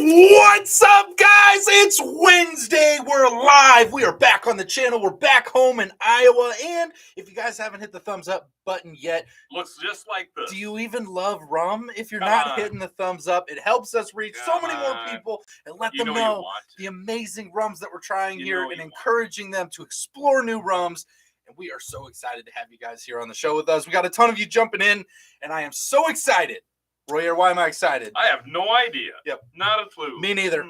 What's up, guys? It's Wednesday. We're live. We are back on the channel. We're back home in Iowa. And if you guys haven't hit the thumbs up button yet, looks just like this. Do you even love rum? If you're Come not on. hitting the thumbs up, it helps us reach so many more people and let them know the amazing rums that we're trying here and encouraging them to explore new rums. And we are so excited to have you guys here on the show with us. We got a ton of you jumping in, and I am so excited. Royer, why am I excited? I have no idea. Yep. Not a clue. Me neither.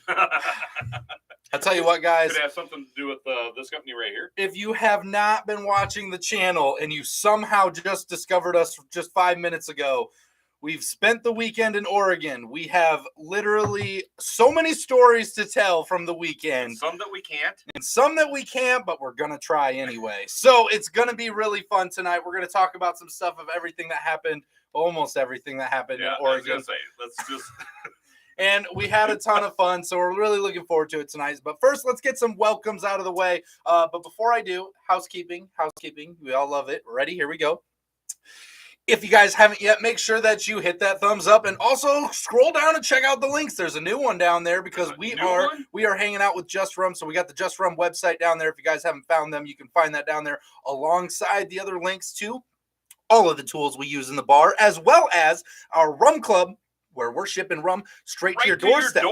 I'll tell you what, guys. Could have something to do with this company right here. If you have not been watching the channel and you somehow just discovered us just 5 minutes ago, we've spent the weekend in Oregon. We have literally so many stories to tell from the weekend. Some that we can't. And some that we can't, but we're going to try anyway. So it's going to be really fun tonight. We're going to talk about some stuff of everything that happened, almost everything that happened in Oregon. I was going to say, let's just... And we had a ton of fun, so we're really looking forward to it tonight. But first, let's get some welcomes out of the way. But before I do, housekeeping. We all love it. Ready? Here we go. If you guys haven't yet, make sure that you hit that thumbs up and also scroll down and check out the links. There's a new one down there because we are hanging out with Just Rum. So we got the Just Rum website down there. If you guys haven't found them, you can find that down there alongside the other links to all of the tools we use in the bar, as well as our rum club, where we're shipping rum straight to your doorstep.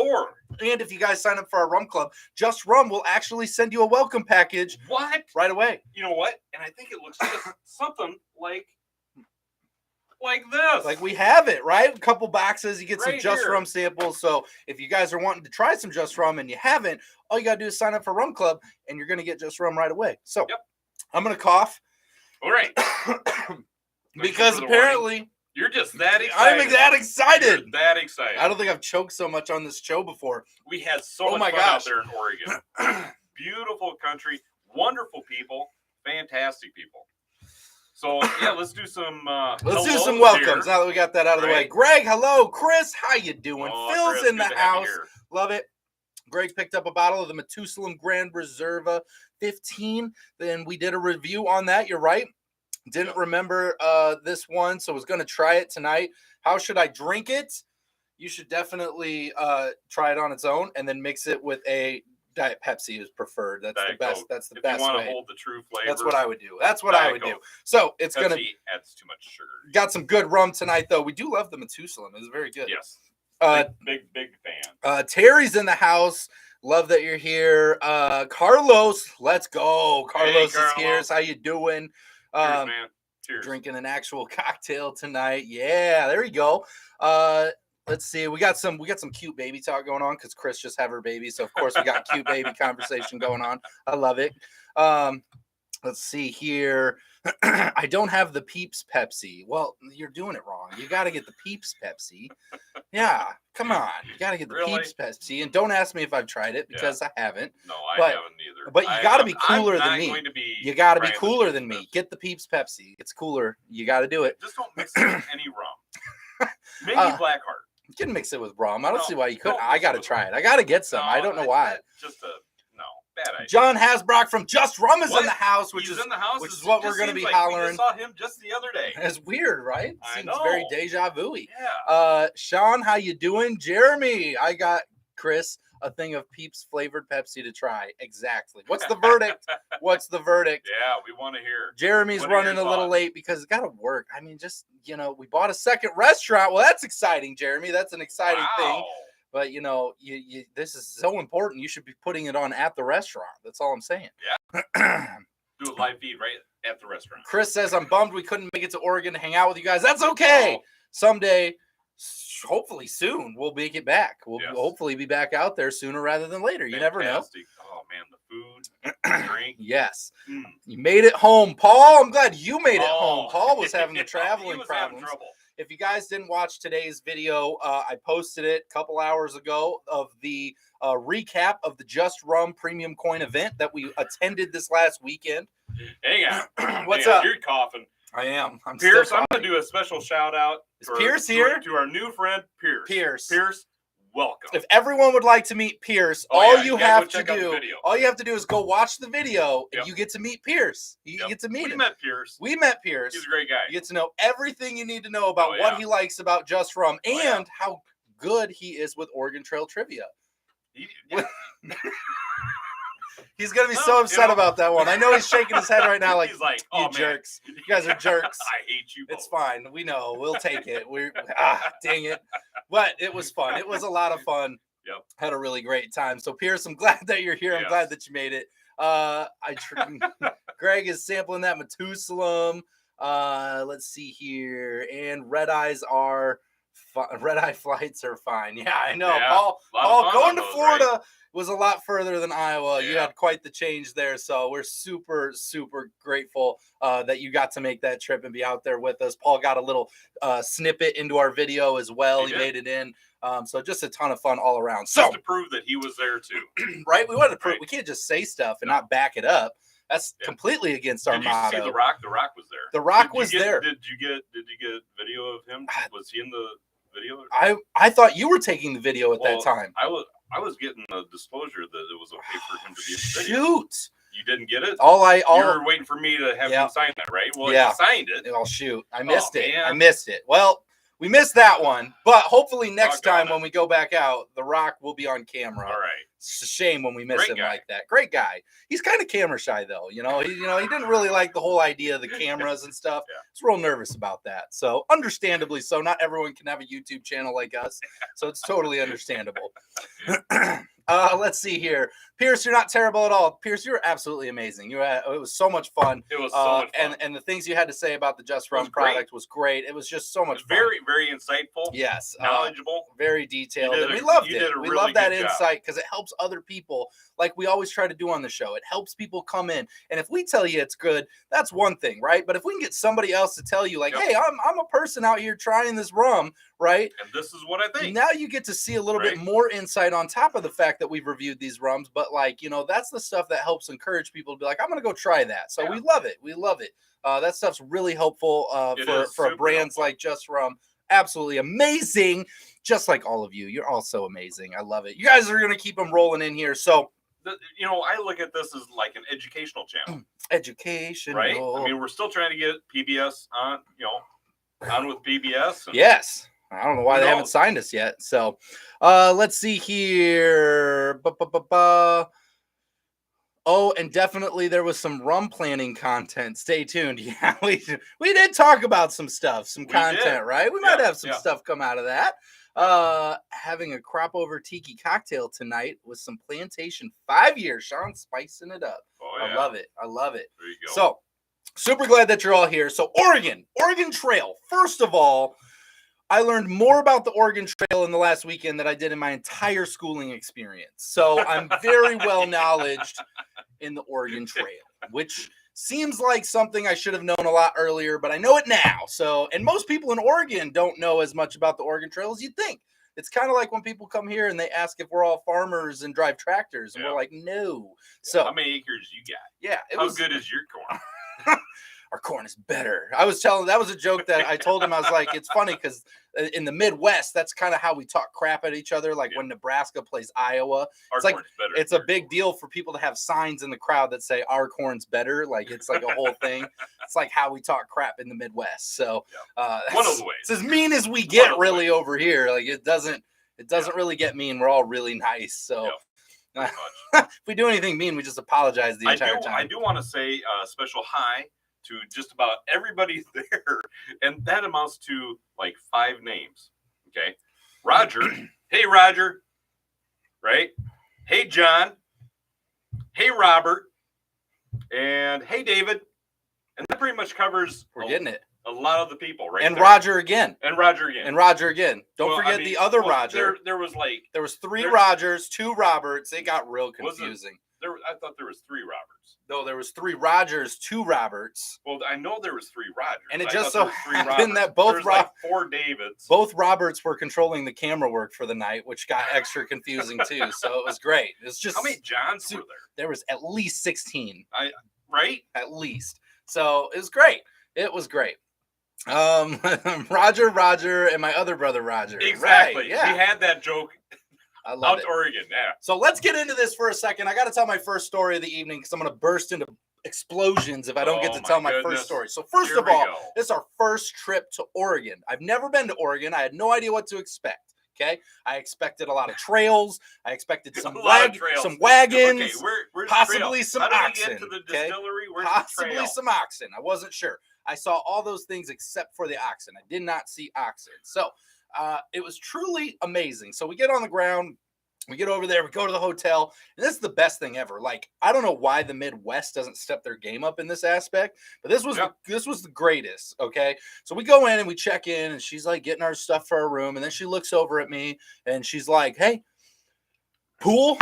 And if you guys sign up for our rum club, Just Rum will actually send you a welcome package. What? Right away. You know what? And I think it looks just something like this. Like we have it, right? A couple boxes. You get some Just here. Rum samples. So if you guys are wanting to try some Just Rum and you haven't, all you got to do is sign up for Rum Club and you're going to get Just Rum right away. So I'm going to cough. All right. Because apparently... You're just that excited. I'm that excited. You're that excited. I don't think I've choked so much on this show before. We had so much fun out there in Oregon. Beautiful country, wonderful people, fantastic people. So yeah, let's do some let's do some welcomes now that we got that out of the way. Greg, hello. Chris, how you doing? Phil's Chris, in the house. Love it. Greg picked up a bottle of the Methuselah Grand Reserva 15. Then we did a review on that. You're right. Didn't remember this one, so was going to try it tonight. How should I drink it? You should definitely try it on its own and then mix it with a Diet Pepsi is preferred. That's the best. That's the best way. If you want to hold the true flavor. That's what I would do. That's what I would do. So it's going to adds too much sugar. Got some good rum tonight, though. We do love the Methuselah. It's very good. Yes. Big fan. Terry's in the house. Love that you're here. Carlos, let's go. Carlos is here. How you doing? Cheers, man. Cheers. Drinking an actual cocktail tonight. Yeah, there you go. Let's see. We got some cute baby talk going on because Chris just had her baby. So of course we got cute baby conversation going on. I love it. Let's see here. I don't have the Peeps Pepsi. Well, you're doing it wrong. You got to get the Peeps Pepsi. Yeah, come on. You got to get the Peeps Pepsi. And don't ask me if I've tried it because I haven't. No, I haven't either. But you got to be cooler than me. You got to be cooler than me. Get the Peeps Pepsi. It's cooler. You got to do it. Just don't mix it with any rum. Maybe Blackheart. You can mix it with rum. I don't see why you couldn't. I got to try it. I got to get some. I don't know why. Bad idea. John Hasbrock from Just Rum is in the house, which is what we're going to be hollering. We just saw him just the other day. It's weird, right? Seems know. very deja vu-y. Yeah. Sean, how you doing? Jeremy, I got Chris a thing of Peeps flavored Pepsi to try. Exactly. What's the verdict? What's the verdict? Yeah, we want to hear. Jeremy's running a little late because it's got to work. I mean, just, we bought a second restaurant. Well, that's exciting, Jeremy. That's an exciting thing. But, this is so important. You should be putting it on at the restaurant. That's all I'm saying. Yeah. Do a live feed right at the restaurant. Chris says, I'm bummed we couldn't make it to Oregon to hang out with you guys. That's okay. Someday, hopefully soon, we'll make it back. We'll hopefully be back out there sooner rather than later. You never know. Oh, man, the food, the drink. Yes. You made it home. Paul, I'm glad you made it home. Paul was having the traveling problems. If you guys didn't watch today's video, I posted it a couple hours ago of the recap of the Just Rum Premium Coin event that we attended this last weekend. Hang on. What's up? You're coughing. I am. Pierce, I'm going to do a special shout out. Is Pierce here? To our new friend, Pierce. Pierce, welcome. If everyone would like to meet Pierce, all you have to do is go watch the video, and you get to meet Pierce. You get to meet him. We met Pierce. He's a great guy. You get to know everything you need to know about what he likes about Just Rum and how good he is with Oregon Trail trivia. He's going to be so upset about that one. I know he's shaking his head right now like, he's like, you jerks. You guys are jerks. I hate you both. It's fine. We know. We'll take it. Dang it. But it was fun. It was a lot of fun. Yep. Had a really great time. So, Pierce, I'm glad that you're here. I'm glad that you made it. Greg is sampling that Methuselah. Let's see here. And red eye flights are fine. Yeah, I know. Yeah, Paul going to those, Florida right? was a lot further than Iowa. Yeah. You had quite the change there. So we're super, super grateful that you got to make that trip and be out there with us. Paul got a little snippet into our video as well. He made it in. So just a ton of fun all around. So just to prove that he was there too. Right? We wanted to prove we can't just say stuff and not back it up. That's completely against our motto. Did you see The Rock? The Rock was there. The Rock was there. Did you get video of him? Was he in the video? I thought you were taking the video at that time. I was getting a disclosure that it was okay for him to be in the video. Shoot. You didn't get it? You were waiting for me to have you sign that, right? Well, you signed it. Oh, shoot. I missed it. Man. I missed it. Well, we missed that one, but hopefully next time when we go back out, The Rock will be on camera. All right. It's a shame when we miss him like that. Great guy. He's kind of camera shy though. He didn't really like the whole idea of the cameras and stuff. Yeah. He's real nervous about that. So understandably so. Not everyone can have a YouTube channel like us. So it's totally understandable. Let's see here. Pierce, you're not terrible at all. Pierce, you're absolutely amazing. It was so much fun. It was so much fun. And the things you had to say about the Just Rum product was great. It was just so much fun. Very, very insightful. Yes. Knowledgeable. Very detailed. And we loved it. We love that insight because it helps other people, like we always try to do on the show. It helps people come in. And if we tell you it's good, that's one thing, right? But if we can get somebody else to tell you, like, hey, I'm a person out here trying this rum, right? And this is what I think. Now you get to see a little bit more insight on top of the fact that we've reviewed these rums. But that's the stuff that helps encourage people to be like, I'm going to go try that. So we love it. We love it. That stuff's really helpful for brands like Just Rum. Absolutely amazing. Just like all of you. You're all so amazing. I love it. You guys are going to keep them rolling in here. So, I look at this as like an educational channel. Educational. Right? I mean, we're still trying to get PBS on, on with PBS. Yes. I don't know why they haven't signed us yet. So, let's see here. Oh, and definitely there was some rum planning content. Stay tuned. Yeah, we did talk about some stuff, some content, right? We might have some stuff come out of that. Having a crop over tiki cocktail tonight with some plantation 5 years. Sean spicing it up. Oh, yeah. I love it. I love it. There you go. So super glad that you're all here. So Oregon Trail. First of all, I learned more about the Oregon Trail in the last weekend than I did in my entire schooling experience. So I'm very well knowledged in the Oregon Trail, which seems like something I should have known a lot earlier, but I know it now. So, and most people in Oregon don't know as much about the Oregon Trail as you'd think. It's kind of like when people come here and they ask if we're all farmers and drive tractors, and we're like, no. So, how many acres you got? Yeah. How good is your corn? Our corn is better. That was a joke that I told him. I was like, it's funny because in the Midwest, that's kind of how we talk crap at each other. Like when Nebraska plays Iowa, it's a big deal for people to have signs in the crowd that say our corn's better. Like it's like a whole thing. It's like how we talk crap in the Midwest. So one of the ways. It's as mean as we get really over here. Like it doesn't really get mean. We're all really nice. So if we do anything mean, we just apologize the entire time. I do want to say a special hi to just about everybody there, and that amounts to like 5 names. Okay, Roger. Hey, Roger. Right. Hey, John. Hey, Robert. And hey, David. And that pretty much covers. We're getting it. A lot of the people, right? And there. Roger again. And Roger again. And Roger again. Don't forget the other Roger. There was 3 Rogers, 2 Roberts. It got real confusing. I thought there was 3 Roberts. No, there was 3 Rogers, 2 Roberts. Well, I know there was 3 Rogers. And it just so happened that both like 4 Davids. Both Roberts were controlling the camera work for the night, which got extra confusing too. So it was great. It's just how many Johns were there? There was at least 16. Right? At least. So it was great. It was great. Roger, and my other brother Roger. Exactly. Right, yeah. We had that joke. I love out to Oregon, yeah. So let's get into this for a second. I got to tell my first story of the evening because I'm going to burst into explosions if I don't get to tell my first story. So first of all, this is our first trip to Oregon. I've never been to Oregon. I had no idea what to expect. Okay, I expected a lot of trails. I expected some trails. some wagons. Okay, where's possibly the trail? some How oxen. Did we get to the okay? distillery? Where's Possibly the trail? some oxen. I wasn't sure. I saw all those things except for the oxen. I did not see oxen. So it was truly amazing. So we get on the ground. We get over there, we go to the hotel, and this is the best thing ever. Like, I don't know why the Midwest doesn't step their game up in this aspect, but this was the greatest, okay? So we go in and we check in, and she's like getting our stuff for our room, and then she looks over at me, and she's like, hey, pool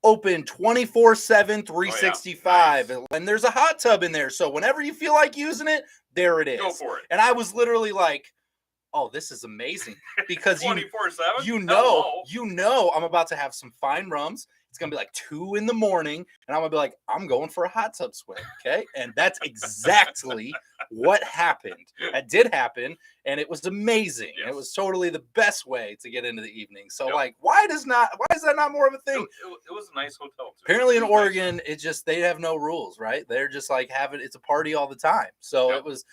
open 24/7, 365, and there's a hot tub in there, so whenever you feel like using it, there it is. Go for it. And I was literally like, oh, this is amazing, because 24/7. you know I'm about to have some fine rums. It's gonna be like 2 a.m, and I'm gonna be like, I'm going for a hot tub swim, okay? And that's exactly what happened. That did happen, and it was amazing. Yes. It was totally the best way to get into the evening. So, like, why is that not more of a thing? It was a nice hotel too. Apparently in Oregon, it just, they have no rules, right? They're just like it's a party all the time. So it was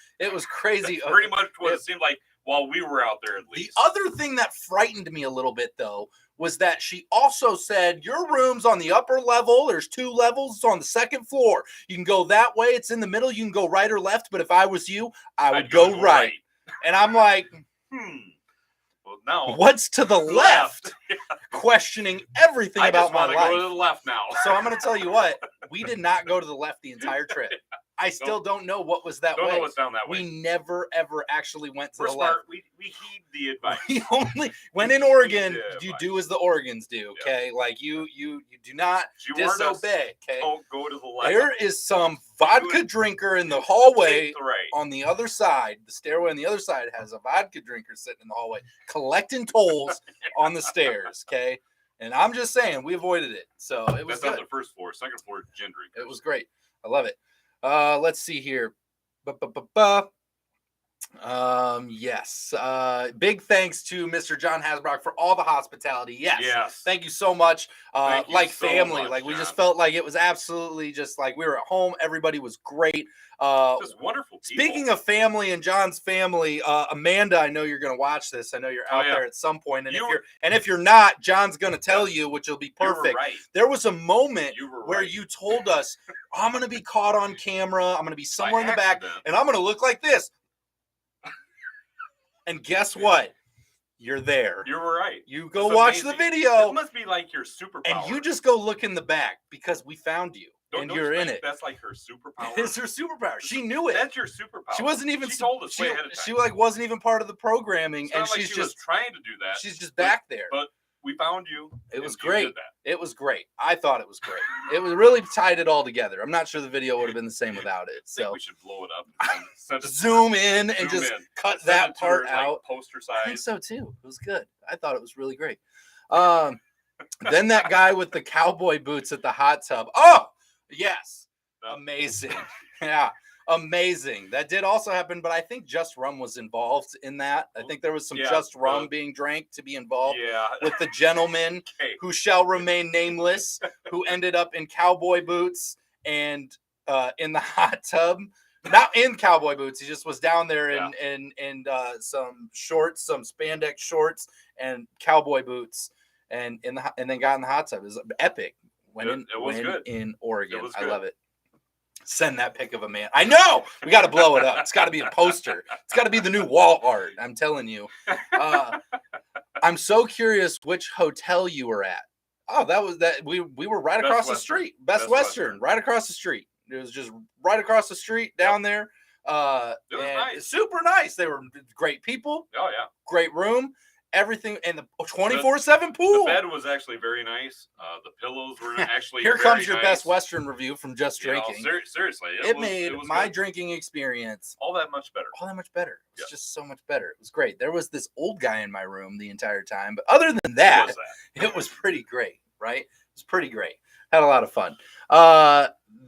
crazy. That's pretty much what it seemed like. While we were out there, at least. The other thing that frightened me a little bit, though, was that she also said, your room's on the upper level. There's 2 levels. It's on the 2nd floor. You can go that way. It's in the middle. You can go right or left. But if I was you, I would go right. And I'm like, Well, no. What's to the left? Questioning everything about my life. I go to the left now. So I'm going to tell you what. We did not go to the left the entire trip. I still don't know what was that way. Don't know what's down that way. We never, ever actually went to the smart. left. We heed the advice. We only, when in Oregon, you do as the Oregons do, okay? Yeah. Like, you do not disobey, okay? Don't go to the left. There is some vodka drinker in the hallway on the other side. The stairway on the other side has a vodka drinker sitting in the hallway collecting tolls on the stairs, okay? And I'm just saying, we avoided it. So it was That's on the 1st floor. 2nd floor, gin drinkers. It was great. I love it. Let's see here. Yes. Big thanks to Mr. John Hasbrock for all the hospitality. Yes. Thank you so much. Like family. Much, like John. We just felt like it was absolutely just like we were at home. Everybody was great. Just wonderful people. Speaking of family and John's family, Amanda, I know you're going to watch this. I know you're out there at some point, and if you're not, John's going to tell you, which will be perfect. You were right. There was a moment where you told us, I'm going to be caught on camera. I'm going to be somewhere in the back, and I'm going to look like this. And guess what? You're there. You were right. You go watch the video. It must be like your superpower. And you just go look in the back because we found you. And you're in it. That's like her superpower. It's her superpower. She knew it. That's your superpower. She wasn't even. She told us way ahead of time. She wasn't even part of the programming, and she's just trying to do that. She's just back there. But we found you. It was great. It was great. I thought it was great. It was really tied it all together. I'm not sure the video would have been the same without it. So we should blow it up. And send it zoom in and just cut that part out. Like poster size. I think so too. It was good. I thought it was really great. Then that guy with the cowboy boots at the hot tub. Oh, yes. Amazing. Yeah. Amazing. That did also happen, but I think Just Rum was involved in that. I think there was some Just Rum being drank to be involved with the gentleman who shall remain nameless, who ended up in cowboy boots and in the hot tub. Not in cowboy boots. He just was down there in some shorts, some spandex shorts and cowboy boots, and then got in the hot tub. It was epic. It was good in Oregon. I love it. Send that pic of a man. I know we got to blow it up. It's got to be a poster. It's got to be the new wall art. I'm telling you. I'm so curious which hotel you were at. Oh, that was that. We were right across the street. Best Western, right across the street. It was just right across the street down there. It was nice. Super nice. They were great people. Oh yeah. Great room. Everything, and the 24/7 pool. The bed was actually very nice. The pillows were actually Here comes your Best Western review from Just Drinking. Seriously. It made my drinking experience all that much better. It was just so much better. It was great. There was this old guy in my room the entire time. But other than that, it was pretty great, right? It was pretty great. Had a lot of fun.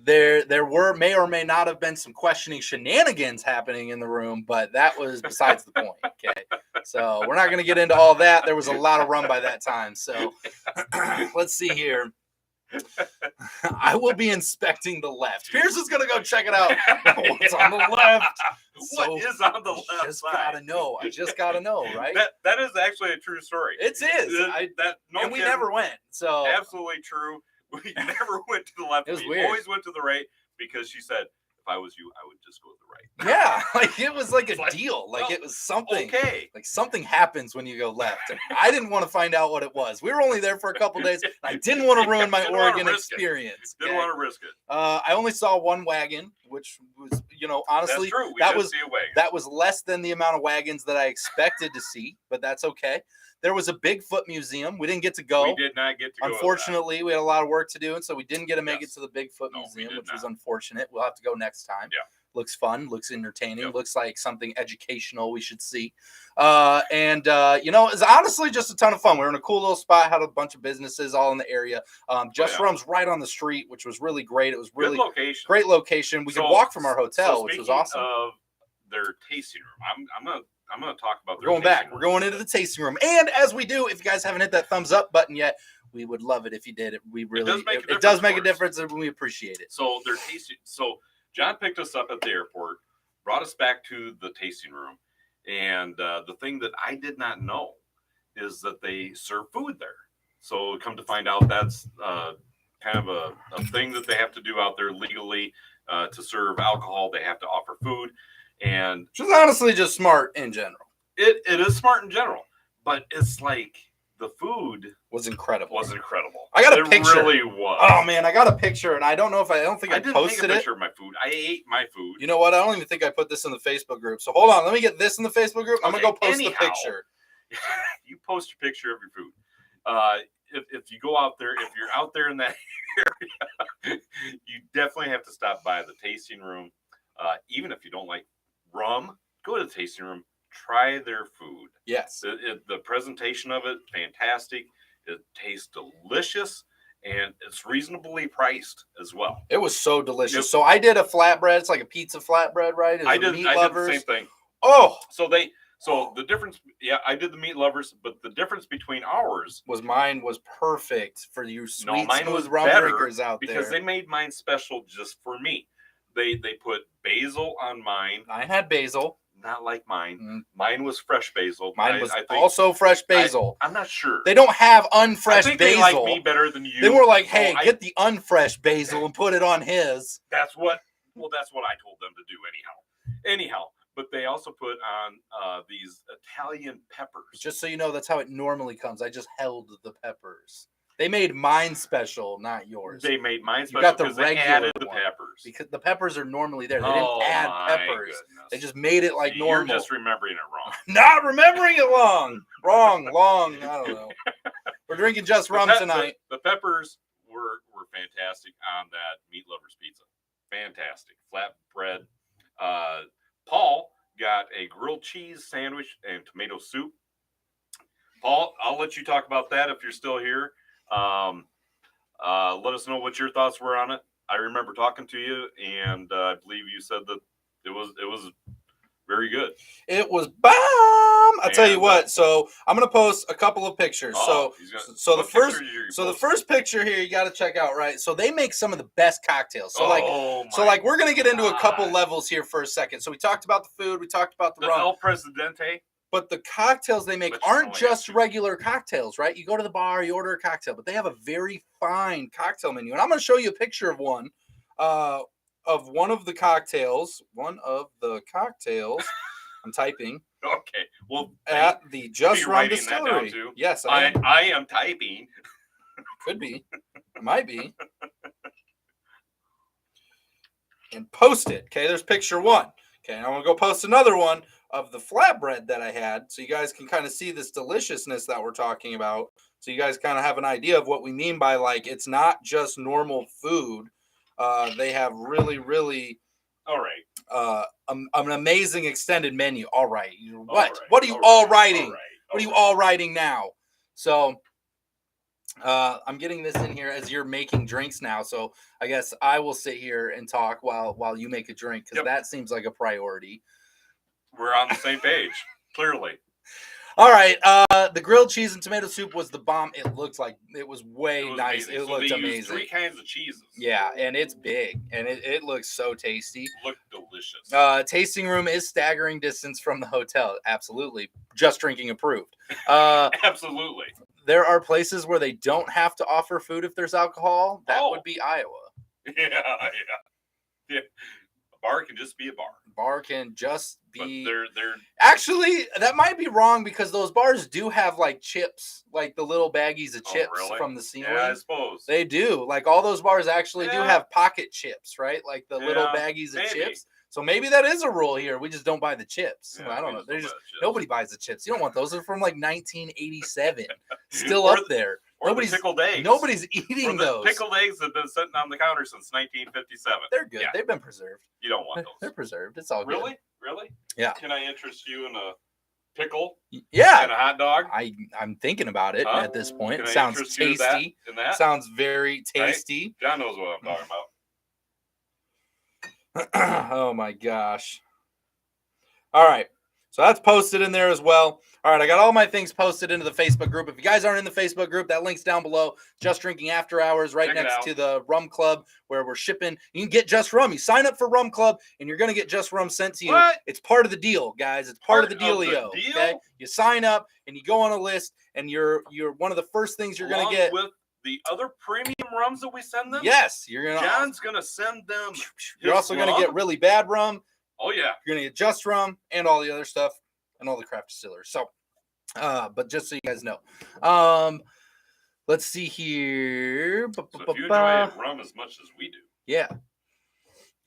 There may or may not have been some questioning shenanigans happening in the room, but that was besides the point. Okay, so we're not going to get into all that. There was a lot of rum by that time. So let's see here. I will be inspecting the left. Pierce is gonna go check it out. What's on the left? What is on the left just side? gotta know. I just gotta know, right? That is actually a true story. It is. And we never went. So absolutely true. We never went to the left. It was we weird. always went to the right because she said, if I was you, I would just go to the right. Yeah, like it was like a deal. Like it was something. Okay. Like something happens when you go left. And I didn't want to find out what it was. We were only there for a couple days. And I didn't want to ruin my Oregon experience. Didn't want to risk it. I only saw one wagon, which was, honestly, that's true. That was less than the amount of wagons that I expected to see, but that's okay. There was a Bigfoot museum. We didn't get to go. We did not get to go. Unfortunately, we had a lot of work to do, and so we didn't get to make it to the Bigfoot museum, which was unfortunate. We'll have to go next time. Yeah. Looks fun, looks entertaining, Yep. looks like something educational we should see. It's honestly just a ton of fun. We were in a cool little spot, had a bunch of businesses all in the area. Just Rum's right on the street, which was really great. It was really great location. We could walk from our hotel, which was awesome. Of their tasting room, I'm gonna talk about their going back. We're going into the tasting room, and as we do, if you guys haven't hit that thumbs up button yet, we would love it if you did. It does make a difference, and we appreciate it. So their tasting. So John picked us up at the airport, brought us back to the tasting room, and the thing that I did not know is that they serve food there. So come to find out, that's kind of a thing that they have to do out there legally to serve alcohol. They have to offer food, and which is honestly just smart in general. It is smart in general, but it's like the food was incredible. I got a picture. It really was. Oh man, I got a picture, and I don't think I didn't posted take a picture it. of my food. I ate my food. You know what? I don't even think I put this in the Facebook group. So hold on, let me get this in the Facebook group. I'm gonna go post the picture. You post your picture of your food. If you go out there, if you're out there in that area, you definitely have to stop by the tasting room. Even if you don't like rum, go to the tasting room. Try their food. Yes. The presentation of it, fantastic. It tastes delicious, and it's reasonably priced as well. It was so delicious. Yep. So I did a flatbread. It's like a pizza flatbread, right? I did the same thing. Oh. So the difference, I did the meat lovers, but the difference between ours was mine was perfect for you sweet, mine smooth was rum drinkers out there. Because they made mine special just for me. They put basil on mine. I had basil. Not like mine. Mm. Mine was fresh basil. Mine was also fresh basil. I'm not sure. They don't have unfresh basil. They like me better than you. They were like, "Hey, get the unfresh basil and put it on his." That's what I told them to do anyhow. But they also put on these Italian peppers. Just so you know, that's how it normally comes. I just held the peppers. They made mine special, not yours. They made mine special because they added the peppers. Because the peppers are normally there. They didn't add peppers. Goodness. They just made it like normal. You're just remembering it wrong. Not remembering it long. Long. I don't know. We're drinking just rum tonight. The peppers were fantastic on that meat lovers pizza. Fantastic. Flatbread. Paul got a grilled cheese sandwich and tomato soup. Paul, I'll let you talk about that if you're still here. Let us know what your thoughts were on it. I remember talking to you, and I believe you said that it was very good. It was bomb. I'll tell you what. So I'm gonna post a couple of pictures. So the first picture here you got to check out, right? So they make some of the best cocktails. So we're gonna get into a couple levels here for a second. So we talked about the food, we talked about the rum. El Presidente. But the cocktails they make aren't just regular cocktails, right? You go to the bar, you order a cocktail, but they have a very fine cocktail menu. And I'm going to show you a picture of one of the cocktails. One of the cocktails. I'm typing. Okay. Well, at the Just Rum Distillery. Yes, I am typing. Could be. It might be. And post it. Okay, there's picture one. Okay, I'm going to go post another one of the flatbread that I had, so you guys can kind of see this deliciousness that we're talking about, so you guys kind of have an idea of what we mean by, like, it's not just normal food. They have really all right an amazing extended menu. All right, what are you all writing? What are you all writing now? So I'm getting this in here as you're making drinks now, so I guess I will sit here and talk while you make a drink, because that seems like a priority. We're on the same page, clearly. All right. The grilled cheese and tomato soup was the bomb. It looked like it was way nice. Amazing. It So looked they amazing. used 3 kinds of cheeses. Yeah, and it's big, and it looks so tasty. Looked delicious. Tasting room is staggering distance from the hotel. Absolutely. Just drinking approved. Absolutely. There are places where they don't have to offer food if there's alcohol. That would be Iowa. Yeah. A bar can just be a bar. Bar can just be. But they're actually, that might be wrong because those bars do have like chips, like the little baggies of chips really? from the ceiling. Yeah, I suppose They do. Like all those bars actually do have pocket chips, right? Like the little baggies of chips. So maybe that is a rule here. We just don't buy the chips. Yeah, I don't know. Nobody buys the chips. You don't want those. They're from like 1987. Still up there. Or the pickled eggs. Nobody's eating those. Pickled eggs have been sitting on the counter since 1957. They're good. Yeah. They've been preserved. You don't want those. They're preserved. It's all good. Really? Yeah. Can I interest you in a pickle? Yeah. And a hot dog? I'm thinking about it at this point. It sounds tasty. That? Sounds very tasty. Right? John knows what I'm talking about. Oh my gosh. All right. So that's posted in there as well. All right, I got all my things posted into the Facebook group. If you guys aren't in the Facebook group, that link's down below. Just Drinking After Hours, right next to the Rum Club, where we're shipping. You can get Just Rum. You sign up for Rum Club, and you're going to get Just Rum sent to you. What? It's part of the deal, guys. It's part of the dealio. Deal? Okay? You sign up, and you go on a list, and you're one of the first things you're going to get. With the other premium rums that we send them? Yes. John's going to send them. You're also going to get really bad rum. Oh, yeah. You're going to get Just Rum and all the other stuff and all the craft distillers. So, but just so you guys know. Let's see here. So if you enjoy rum as much as we do. Yeah.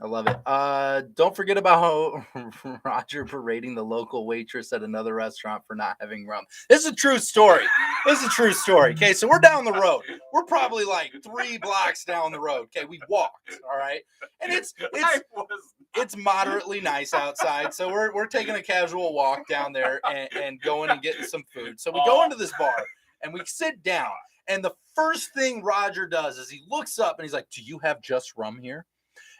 I love it. Don't forget about Roger berating the local waitress at another restaurant for not having rum. This is a true story. Okay, so we're down the road. We're probably like 3 blocks down the road. Okay, we walked. All right, and it's moderately nice outside. So we're taking a casual walk down there and going and getting some food. So we go into this bar and we sit down. And the first thing Roger does is he looks up and he's like, "Do you have Just Rum here?"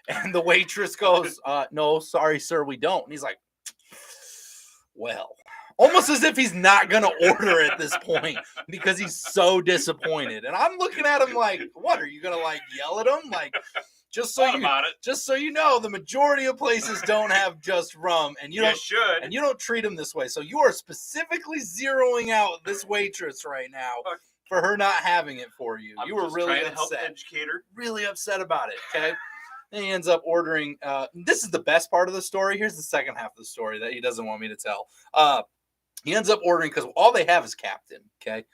And the waitress goes, "No, sorry, sir, we don't." And he's like, well, almost as if he's not going to order at this point because he's so disappointed. And I'm looking at him like, what, are you going to like yell at him? Like, just so you know, the majority of places don't have Just Rum, and you don't treat them this way. So you are specifically zeroing out this waitress right now for her not having it for you. You were really upset. Really upset about it, okay? And he ends up ordering. This is the best part of the story. Here's the second half of the story that he doesn't want me to tell. He ends up ordering because all they have is Captain. Okay,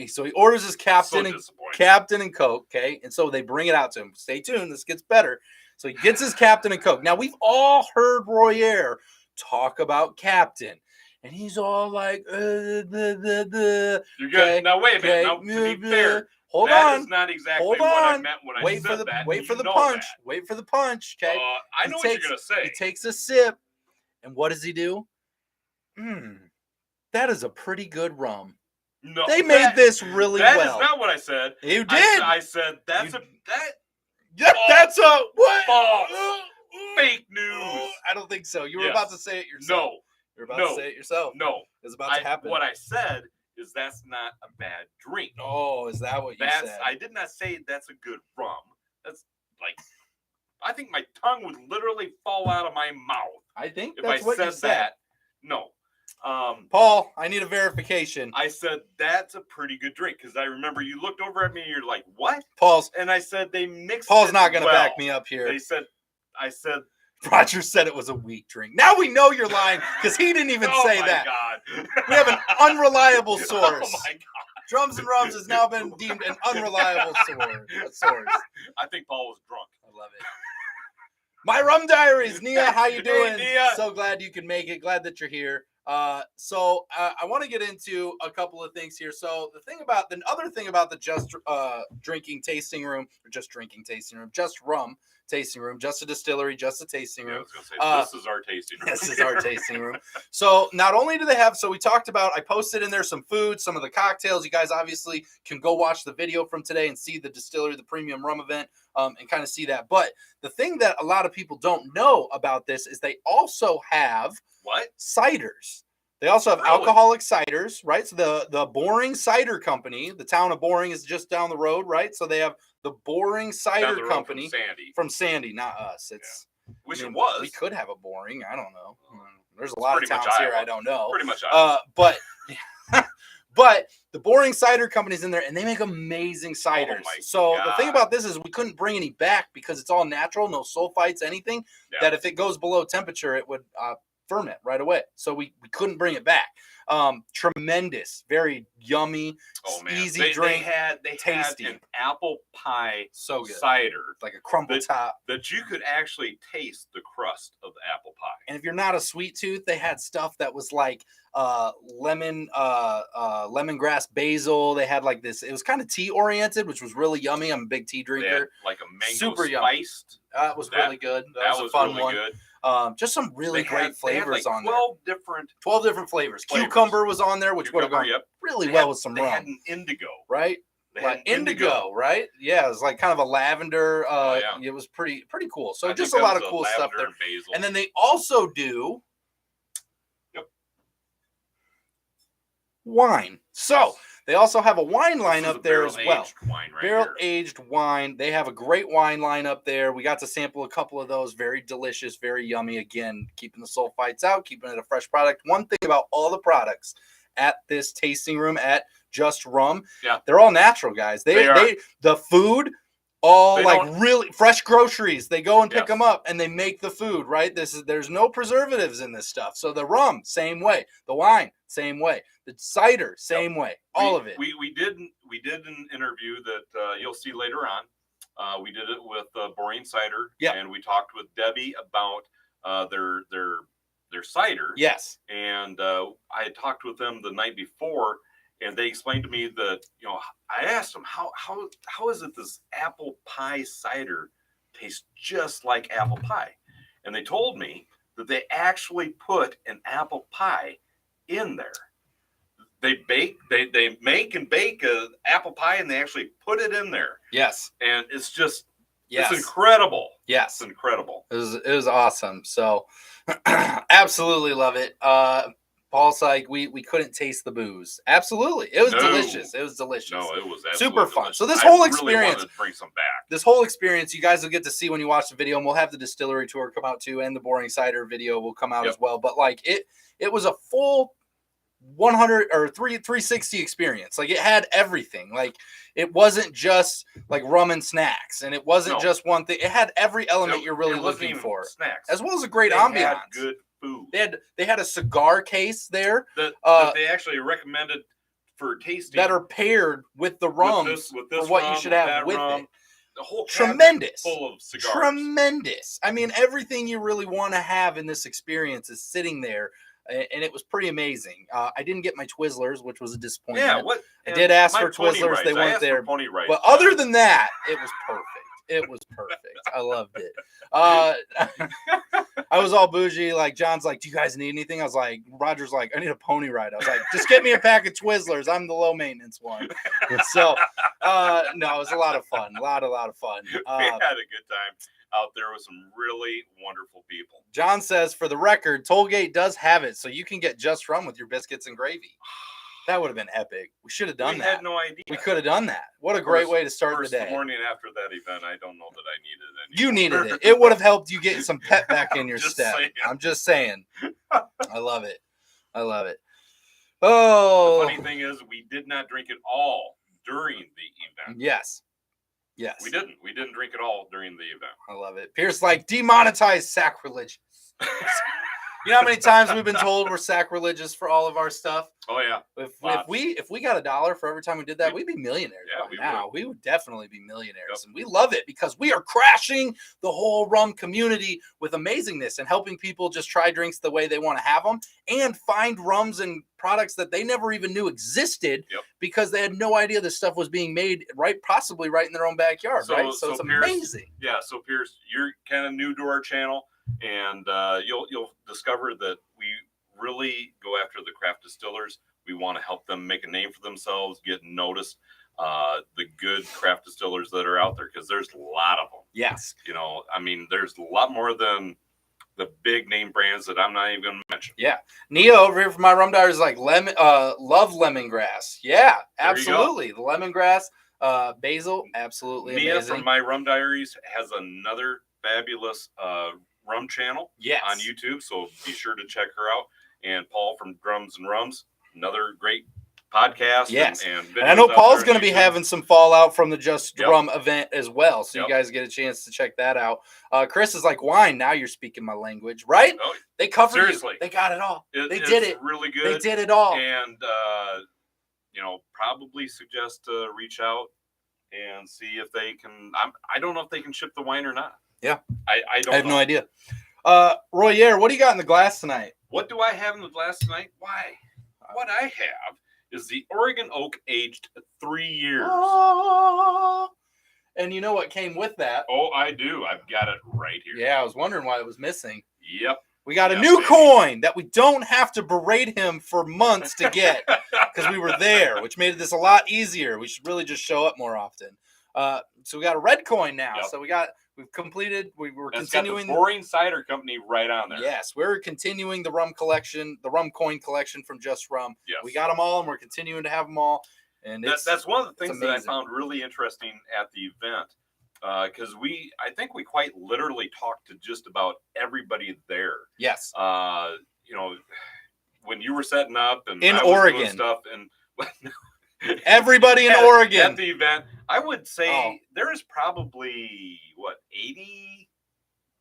so he orders his Captain and Coke. Okay, and so they bring it out to him. Stay tuned. This gets better. So he gets his Captain and Coke. Now we've all heard Royer talk about Captain. And he's all like, You're good. Now wait a minute. Now, to be fair, hold on. That is not exactly what I meant when I said that. Wait for the punch. Wait for the punch. Okay. I know what you're gonna say. He takes a sip, and what does he do? That is a pretty good rum. No, they made this really well. That is not what I said. You did. I said that's that's a what? False. Fake news. I don't think so. You were about to say it yourself. No. You're about to say it yourself. No. It's about to happen. What I said is that's not a bad drink. Oh, is that what you said? I did not say that's a good rum. That's like, I think my tongue would literally fall out of my mouth. I think if that's I what said you said. That. No. Paul, I need a verification. I said that's a pretty good drink because I remember you looked over at me and you're like, "What?" And I said they mixed. Paul's not going to back me up here. I said. Roger said it was a weak drink. Now we know you're lying because he didn't even say that. God. We have an unreliable source. Oh my God. Drums and Rums has now been deemed an unreliable source. I think Paul was drunk. I love it. My Rum Diaries, Nia, how you doing? Hey, Nia. So glad you can make it. Glad that you're here. So I want to get into a couple of things here. So the other thing about the Just Drinking Tasting Room, or Just Drinking Tasting Room, Just Rum Tasting Room, just a distillery, just a tasting room. Yeah, I was gonna say, this is our tasting room. This is our tasting room. So not only do they have, so we talked about, I posted in there some food, some of the cocktails. You guys obviously can go watch the video from today and see the distillery, the premium rum event, and kind of see that. But the thing that a lot of people don't know about this is they also have what? Ciders. They also have Really? alcoholic ciders, right? So the Boring Cider Company, the town of Boring is just down the road, right? So they have the Boring Down Cider the road Company from Sandy. Sandy, not us. It's Wish I mean, it was. we could have a Boring. I don't know. There's a It's lot of pretty much towns here Iowa. I don't know. Pretty much Iowa. But but the Boring Cider Company's in there, and they make amazing ciders. my So the thing God. about this is we couldn't bring any back because it's all natural, no sulfites, anything. Yeah. That if it goes below temperature, it would ferment right away. So we couldn't bring it back. Tremendous, very yummy, easy drink. They tasty. had an apple pie So good. cider Like a crumble top. that you could actually taste the crust of the apple pie. And if you're not a sweet tooth, they had stuff that was like lemongrass basil. They had like this. It was kind of tea oriented, which was really yummy. I'm a big tea They had drinker. like a mango Super yummy. spiced. That was really good. That was a fun really one. good. Just some really great flavors like on there. 12 different flavors. Cucumber was on there, which would have gone really well with some They had rum. an indigo. Right? They Like had indigo, right? Yeah, it was like kind of a lavender. yeah. It was pretty cool. So I just think a that lot of was cool stuff lavender there. and basil. And then they also do wine. So they also have a wine line up there as well. Barrel aged wine. They have a great wine line up there. We got to sample a couple of those. Very delicious, very yummy. Again, keeping the sulfites out, keeping it a fresh product. One thing about all the products at this tasting room at Just Rum, they're all natural, guys. They the food, all like really fresh groceries. They go and pick them up and they make the food, right? There's no preservatives in this stuff. So the rum, same way. The wine, same way. The cider, same way. All of it. We did an interview that you'll see later on. We did it with Boring Cider, and we talked with Debbie about their cider. Yes. And I had talked with them the night before, and they explained to me that, I asked them, how is it this apple pie cider tastes just like apple pie? And they told me that they actually put an apple pie in there. They make and bake an apple pie, and they actually put it in there. Yes. And it's just, it's incredible. Yes. It's incredible. It was awesome. So absolutely love it. Paul's like, we couldn't taste the booze. Absolutely. It was delicious. It was delicious. No, it was super fun. Delicious. So this whole really experience, wanted to bring some back. This whole experience, you guys will get to see when you watch the video, and we'll have the distillery tour come out too, and the Boring Cider video will come out as well. But like it was a full 360 experience. Like it had everything. Like it wasn't just like rum and snacks, and it wasn't just one thing. It had every element you're really looking for, snacks, as well as a great ambiance. Had good food. They had a cigar case there that they actually recommended for tasting that are paired with the rums with this for what rum, you should have with it. The whole tremendous, full of cigars. Tremendous. I mean, everything you really want to have in this experience is sitting there. And it was pretty amazing. I didn't get my Twizzlers, which was a disappointment. Yeah, what? I did ask for Twizzlers; they weren't there. But other than that, it was perfect. It was perfect. I loved it. I was all bougie. Like John's like, "Do you guys need anything?" I was like, "Roger's like, I need a pony ride." I was like, "Just get me a pack of Twizzlers. I'm the low maintenance one." So, no, it was a lot of fun. A lot of fun. We had a good time out there with some really wonderful people. John says, for the record, Tollgate does have it, so you can get Just Rum with your biscuits and gravy. That would have been epic. We should have done that. We had no idea. We could have done that. What a great way to start the day. The morning after that event, I don't know that I needed it anymore. You needed it. It would have helped you get some pep back in your step. Saying. I'm just saying. I love it. I love it. Oh. The funny thing is, we did not drink it all during the event. Yes. Yes. We didn't. We didn't drink it all during the event. I love it. Pierce like, demonetized sacrilege. You know how many times we've been told we're sacrilegious for all of our stuff? Oh yeah. If we got $1 for every time we did that, we'd be millionaires. Yeah, we would definitely be millionaires, and we love it because we are crashing the whole rum community with amazingness and helping people just try drinks the way they want to have them and find rums and products that they never even knew existed because they had no idea this stuff was being made possibly right in their own backyard. So it's Pierce, amazing. Yeah. So Pierce, you're kind of new to our channel. And you'll discover that we really go after the craft distillers. We want to help them make a name for themselves, get noticed. The good craft distillers that are out there, because there's a lot of them. Yes. I mean, there's a lot more than the big name brands that I'm not even going to mention. Yeah. Nia over here from my rum diary is like love lemongrass. Yeah, There you go. absolutely. The lemongrass, basil, absolutely Mia amazing. from My Rum Diaries has another fabulous rum channel Yes. on YouTube, so be sure to check her out. And Paul from Drums and Rums, another great podcast. Yes. And And I know videos out Paul's there going on to be YouTube. having some fallout from the Just Yep. Rum event as well. So Yep. you guys get a chance to check that out. Chris is like, wine, now you're speaking my language, right? Oh, They covered seriously. you. They got it all. They it's did it. really good. They did it all. And, probably suggest to reach out and see if they can. I don't know if they can ship the wine or not. Yeah. I don't I have know. no idea. Royer, what do you got in the glass tonight? What do I have in the glass tonight? Why? What I have is the Oregon Oak aged 3 years. Oh, and you know what came with that? Oh, I do. I've got it right here. Yeah, I was wondering why it was missing. Yep. We got a Yep, new baby. coin that we don't have to berate him for months to get because we were there, which made this a lot easier. We should really just show up more often. So we got a red coin now. Yep. So we've completed. We were It's continuing. got the Boring Cider Company right on there. Yes, we're continuing the rum collection, the rum coin collection from Just Rum. Yes. We got them all, and we're continuing to have them all. And That's one of the things that I amazing. found really interesting at the event, because I think we quite literally talked to just about everybody there. Yes. When you were setting up and In I was doing Oregon. stuff and Everybody in Oregon. at the event, I would say Oh. there is probably 80,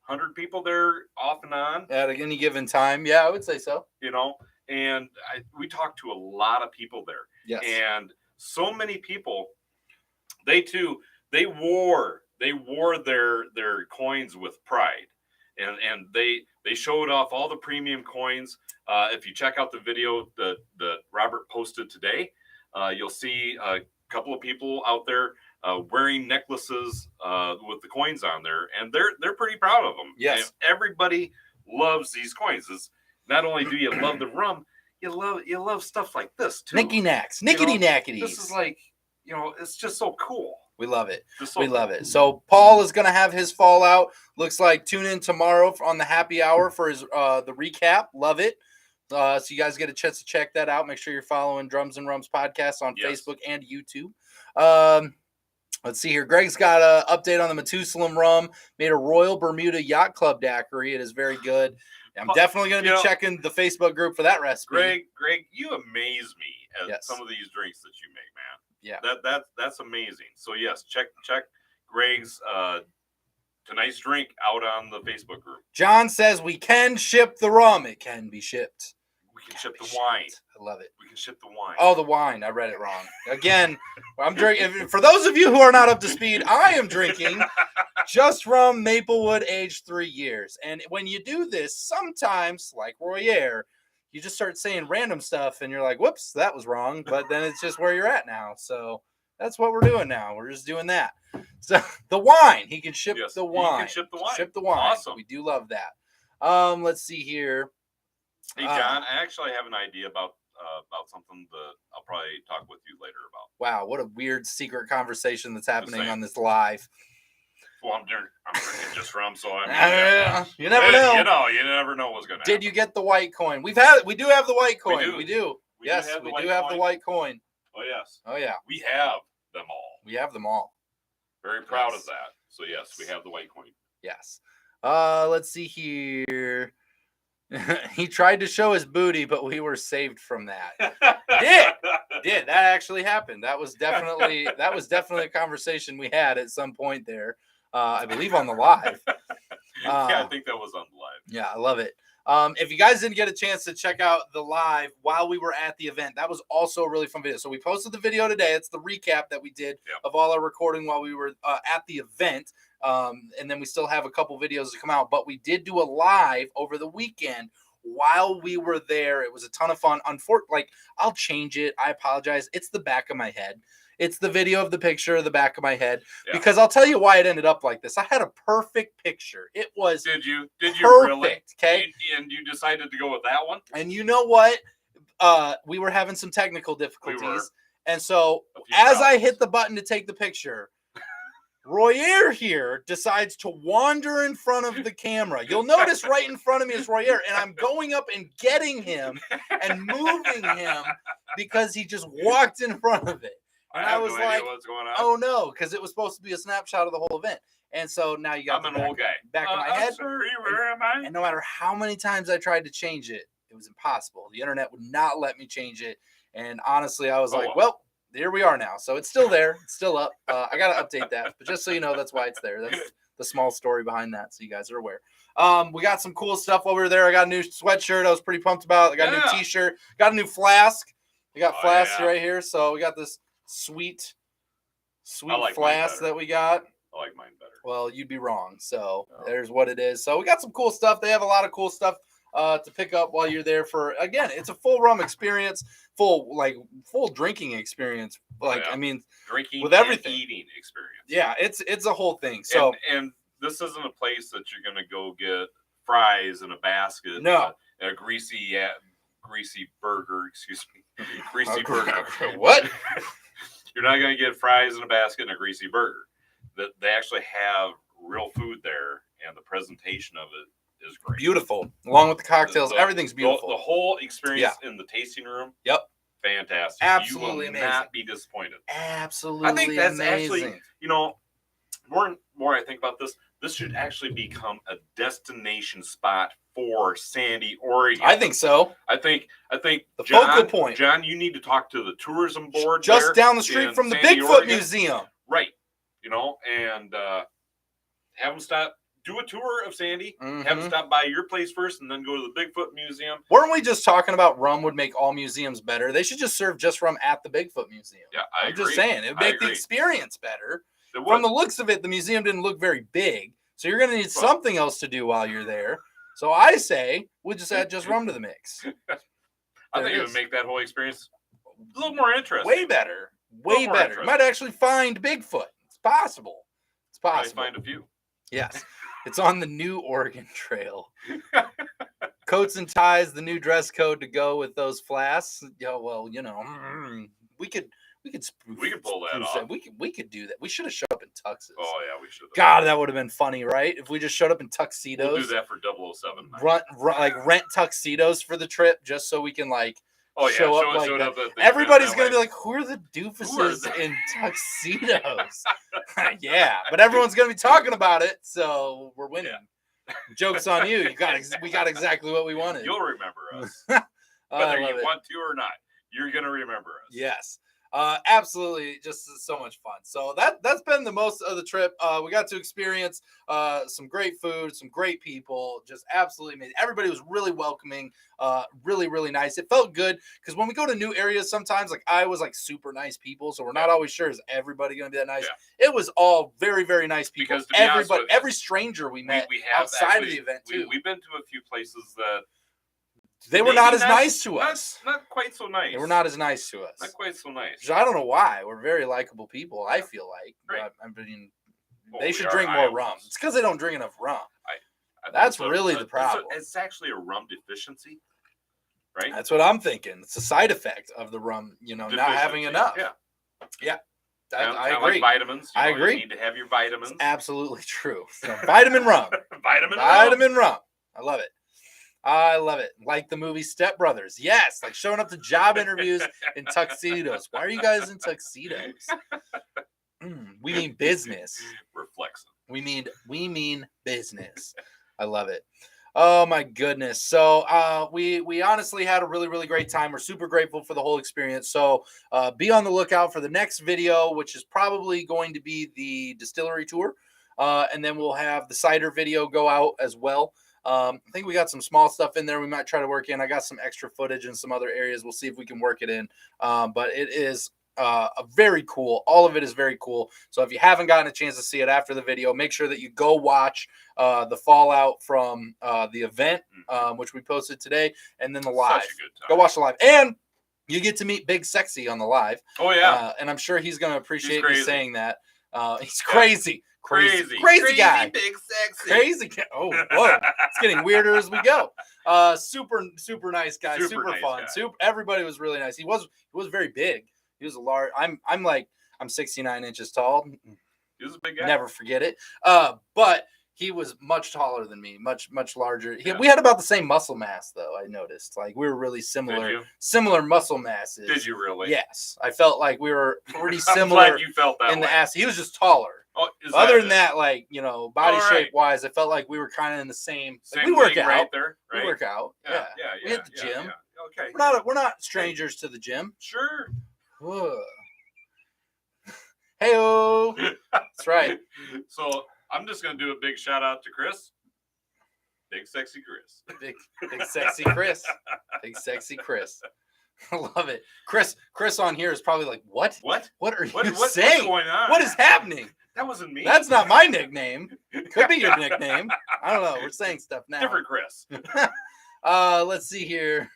100 people there off and on. At any given time. Yeah, I would say so. And we talked to a lot of people there. Yes. And so many people, they wore their coins with pride, and they showed off all the premium coins. If you check out the video that Robert posted today, you'll see a couple of people out there wearing necklaces with the coins on there, and they're pretty proud of them. Yes. And everybody loves these coins. It's not only do you love the rum, you love stuff like this too. Nicky Knacks. Nickety Knackities. This is like, it's just so cool. We love it. Just so We cool. love it. So Paul is going to have his fallout. Looks like tune in tomorrow on the happy hour for his the recap. Love it. So you guys get a chance to check that out. Make sure you're following Drums and Rums podcast on Yes. Facebook and YouTube. Let's see here. Greg's got an update on the Methuselah rum. Made a Royal Bermuda Yacht Club daiquiri. It is very good. I'm definitely going to be checking the Facebook group for that recipe. Greg, you amaze me at Yes. some of these drinks that you make, man. Yeah. That's amazing. So yes, check Greg's tonight's drink out on the Facebook group. John says we can ship the rum. It can be shipped. We can ship the wine. I love it. We can ship the wine. Oh, the wine. I read it wrong. Again, I'm drinking. For those of you who are not up to speed, I am drinking Just Rum Maplewood aged 3 years. And when you do this, sometimes, like Royer, you just start saying random stuff and you're like, whoops, that was wrong. But then it's just where you're at now. So that's what we're doing now. We're just doing that. So the wine. He can ship the wine. He can ship the wine. Ship the wine. Awesome. We do love that. Let's see here. Hey, John, I actually have an idea about something that I'll probably talk with you later about. Wow, what a weird secret conversation that's happening saying. on this live. Well, I'm drinking Just Rum, so I mean, You never know. You never know what's going to happen. Did you get the white coin? We do have the white coin. We do. Yes, we do have the white coin. Oh, yes. Oh, yeah. We have them all. We have them all. Very proud Yes. of that. So, yes, we have the white coin. Yes. Let's see here. He tried to show his booty, but we were saved from that. That actually happened. That was definitely a conversation we had at some point there. I believe on the live. Yeah, I think that was on the live. Yeah, I love it. If you guys didn't get a chance to check out the live while we were at the event, that was also a really fun video. So we posted the video today. It's the recap that we did of all our recording while we were at the event. And then we still have a couple videos to come out. But we did do a live over the weekend while we were there. It was a ton of fun. Unfortunately, I'll change it. I apologize. It's the back of my head. It's the video of the picture of the back of my head. Yeah. Because I'll tell you why it ended up like this. I had a perfect picture. It was Did you perfect, really? Okay. And you decided to go with that one? And you know what? We were having some technical difficulties. And so as I hit the button to take the picture, Royer here decides to wander in front of the camera. You'll notice right in front of me is Royer, and I'm going up and getting him and moving him because he just walked in front of it. And I was no like, idea what's going on. oh no, because it was supposed to be a snapshot of the whole event. And so now you got I'm an old guy. back in my head. Sorry, where am I? And no matter how many times I tried to change it, it was impossible. The internet would not let me change it. And honestly, I was like, well, here we are now. So it's still there. It's still up. I got to update that. But just so you know, that's why it's there. That's the small story behind that. So you guys are aware. We got some cool stuff while we were there. I got a new sweatshirt I was pretty pumped about. I got a new t-shirt. Got a new flask. We got flasks right here. So we got this sweet flask that we got. I like mine better. Well, you'd be wrong. So there's what it is. So we got some cool stuff. They have a lot of cool stuff to pick up while you're there for, again, it's a full rum experience, full drinking experience. I mean, drinking with everything, and eating experience. Yeah, it's a whole thing. So and this isn't a place that you're going to go get fries in a basket. No. A greasy burger, excuse me. Greasy burger. What? You're not going to get fries in a basket and a greasy burger. That they actually have real food there, and the presentation of it is great. Beautiful. Along with the cocktails, everything's beautiful. The whole experience in the tasting room. Yep. Fantastic. Absolutely you will amazing. Not be disappointed. Absolutely I think that's amazing. actually, more I think about this should actually become a destination spot for Sandy, Oregon. I think so. I think the John, focal point. John, you need to talk to the tourism board just down the street from the Sandy, Bigfoot Oregon. Museum. Right. And have them stop, do a tour of Sandy, have them stop by your place first, and then go to the Bigfoot Museum. Weren't we just talking about rum would make all museums better? They should just serve just rum at the Bigfoot Museum. Yeah, I'm just saying. It would make the experience better. From the looks of it, the museum didn't look very big, so you're going to need something else to do while you're there. So I say we'll just add just rum to the mix. I think it would make that whole experience a little more interesting. Way better. Way better. You might actually find Bigfoot. It's possible. It's possible. Probably find a few. Yes. It's on the new Oregon Trail. Coats and ties, the new dress code to go with those flasks. Yeah, well, we could pull that off. We could do that. We should have showed up in tuxes. Oh yeah, we should have. God, that would have been funny, right? If we just showed up in tuxedos. We'll do that for 007. Rent tuxedos for the trip, just so we can show up like that. Everybody's gonna be like, "Who are the doofuses in tuxedos?" Yeah, but everyone's gonna be talking about it, so we're winning. Yeah. Joke's on you. We got exactly what we wanted. You'll remember us, whether you want to or not. You're gonna remember us. Yes. Absolutely, just so much fun. So that's been the most of the trip. We got to experience some great food, some great people, just absolutely amazing. Everybody was really welcoming, really, really nice. It felt good because when we go to new areas, sometimes I was super nice people, so we're not always sure is everybody going to be that nice. Yeah. It was all very, very nice people. Because everybody, every stranger we met outside of the event too. We've been to a few places that. They were not as nice to us. Not quite so nice. They were not as nice to us. Not quite so nice. I don't know why. We're very likable people, I feel like. Right. I mean, they should drink more rum. It's because they don't drink enough rum. That's really the problem. It's actually a rum deficiency, right? That's what I'm thinking. It's a side effect of the rum, not having enough. Yeah. Yeah. I agree. Like vitamins. I agree. You need to have your vitamins. It's absolutely true. So, vitamin rum. Vitamin rum. I love it. I love it. Like the movie Step Brothers. Yes, like showing up to job interviews in tuxedos. Why are you guys in tuxedos? We mean business. Reflexive. We mean business. I love it. Oh my goodness. So we honestly had a really, really great time. We're super grateful for the whole experience. So be on the lookout for the next video, which is probably going to be the distillery tour. And then we'll have the cider video go out as well. I think we got some small stuff in there we might try to work in. I got some extra footage in some other areas. We'll see if we can work it in. But it is a very cool. All of it is very cool. So if you haven't gotten a chance to see it after the video, make sure that you go watch the fallout from the event, which we posted today, and then the live. Go watch the live. And you get to meet Big Sexy on the live. Oh, yeah. And I'm sure he's going to appreciate me saying that. He's crazy. Crazy guy. Big Sexy. Crazy guy. Oh, whoa. It's getting weirder as we go. Super nice guy. Super nice fun. Guy. Everybody was really nice. He was very big. He was a large. I'm 69 inches tall. He was a big guy. Never forget it. But he was much taller than me, much larger. Yeah. We had about the same muscle mass, though. I noticed, like we were really similar muscle masses. Did you really? Yes, I felt like we were pretty I'm similar. glad you felt that in way. the ass. He was just taller. Oh, other than that, like body shape wise, I felt like we were kind of in the same. Like, we work out right there. Right? We work out. Yeah. We hit the gym. Yeah. Okay. We're not strangers to the gym. Sure. Hey-o. That's right. So I'm just gonna do a big shout out to Chris. Big sexy Chris. Big sexy Chris. Big sexy Chris. I love it. Chris on here is probably like, what? What are you saying? What's going on? What is happening? That wasn't me. That's not my nickname. Could be your nickname. I don't know. We're saying stuff now. Different Chris. Let's see here.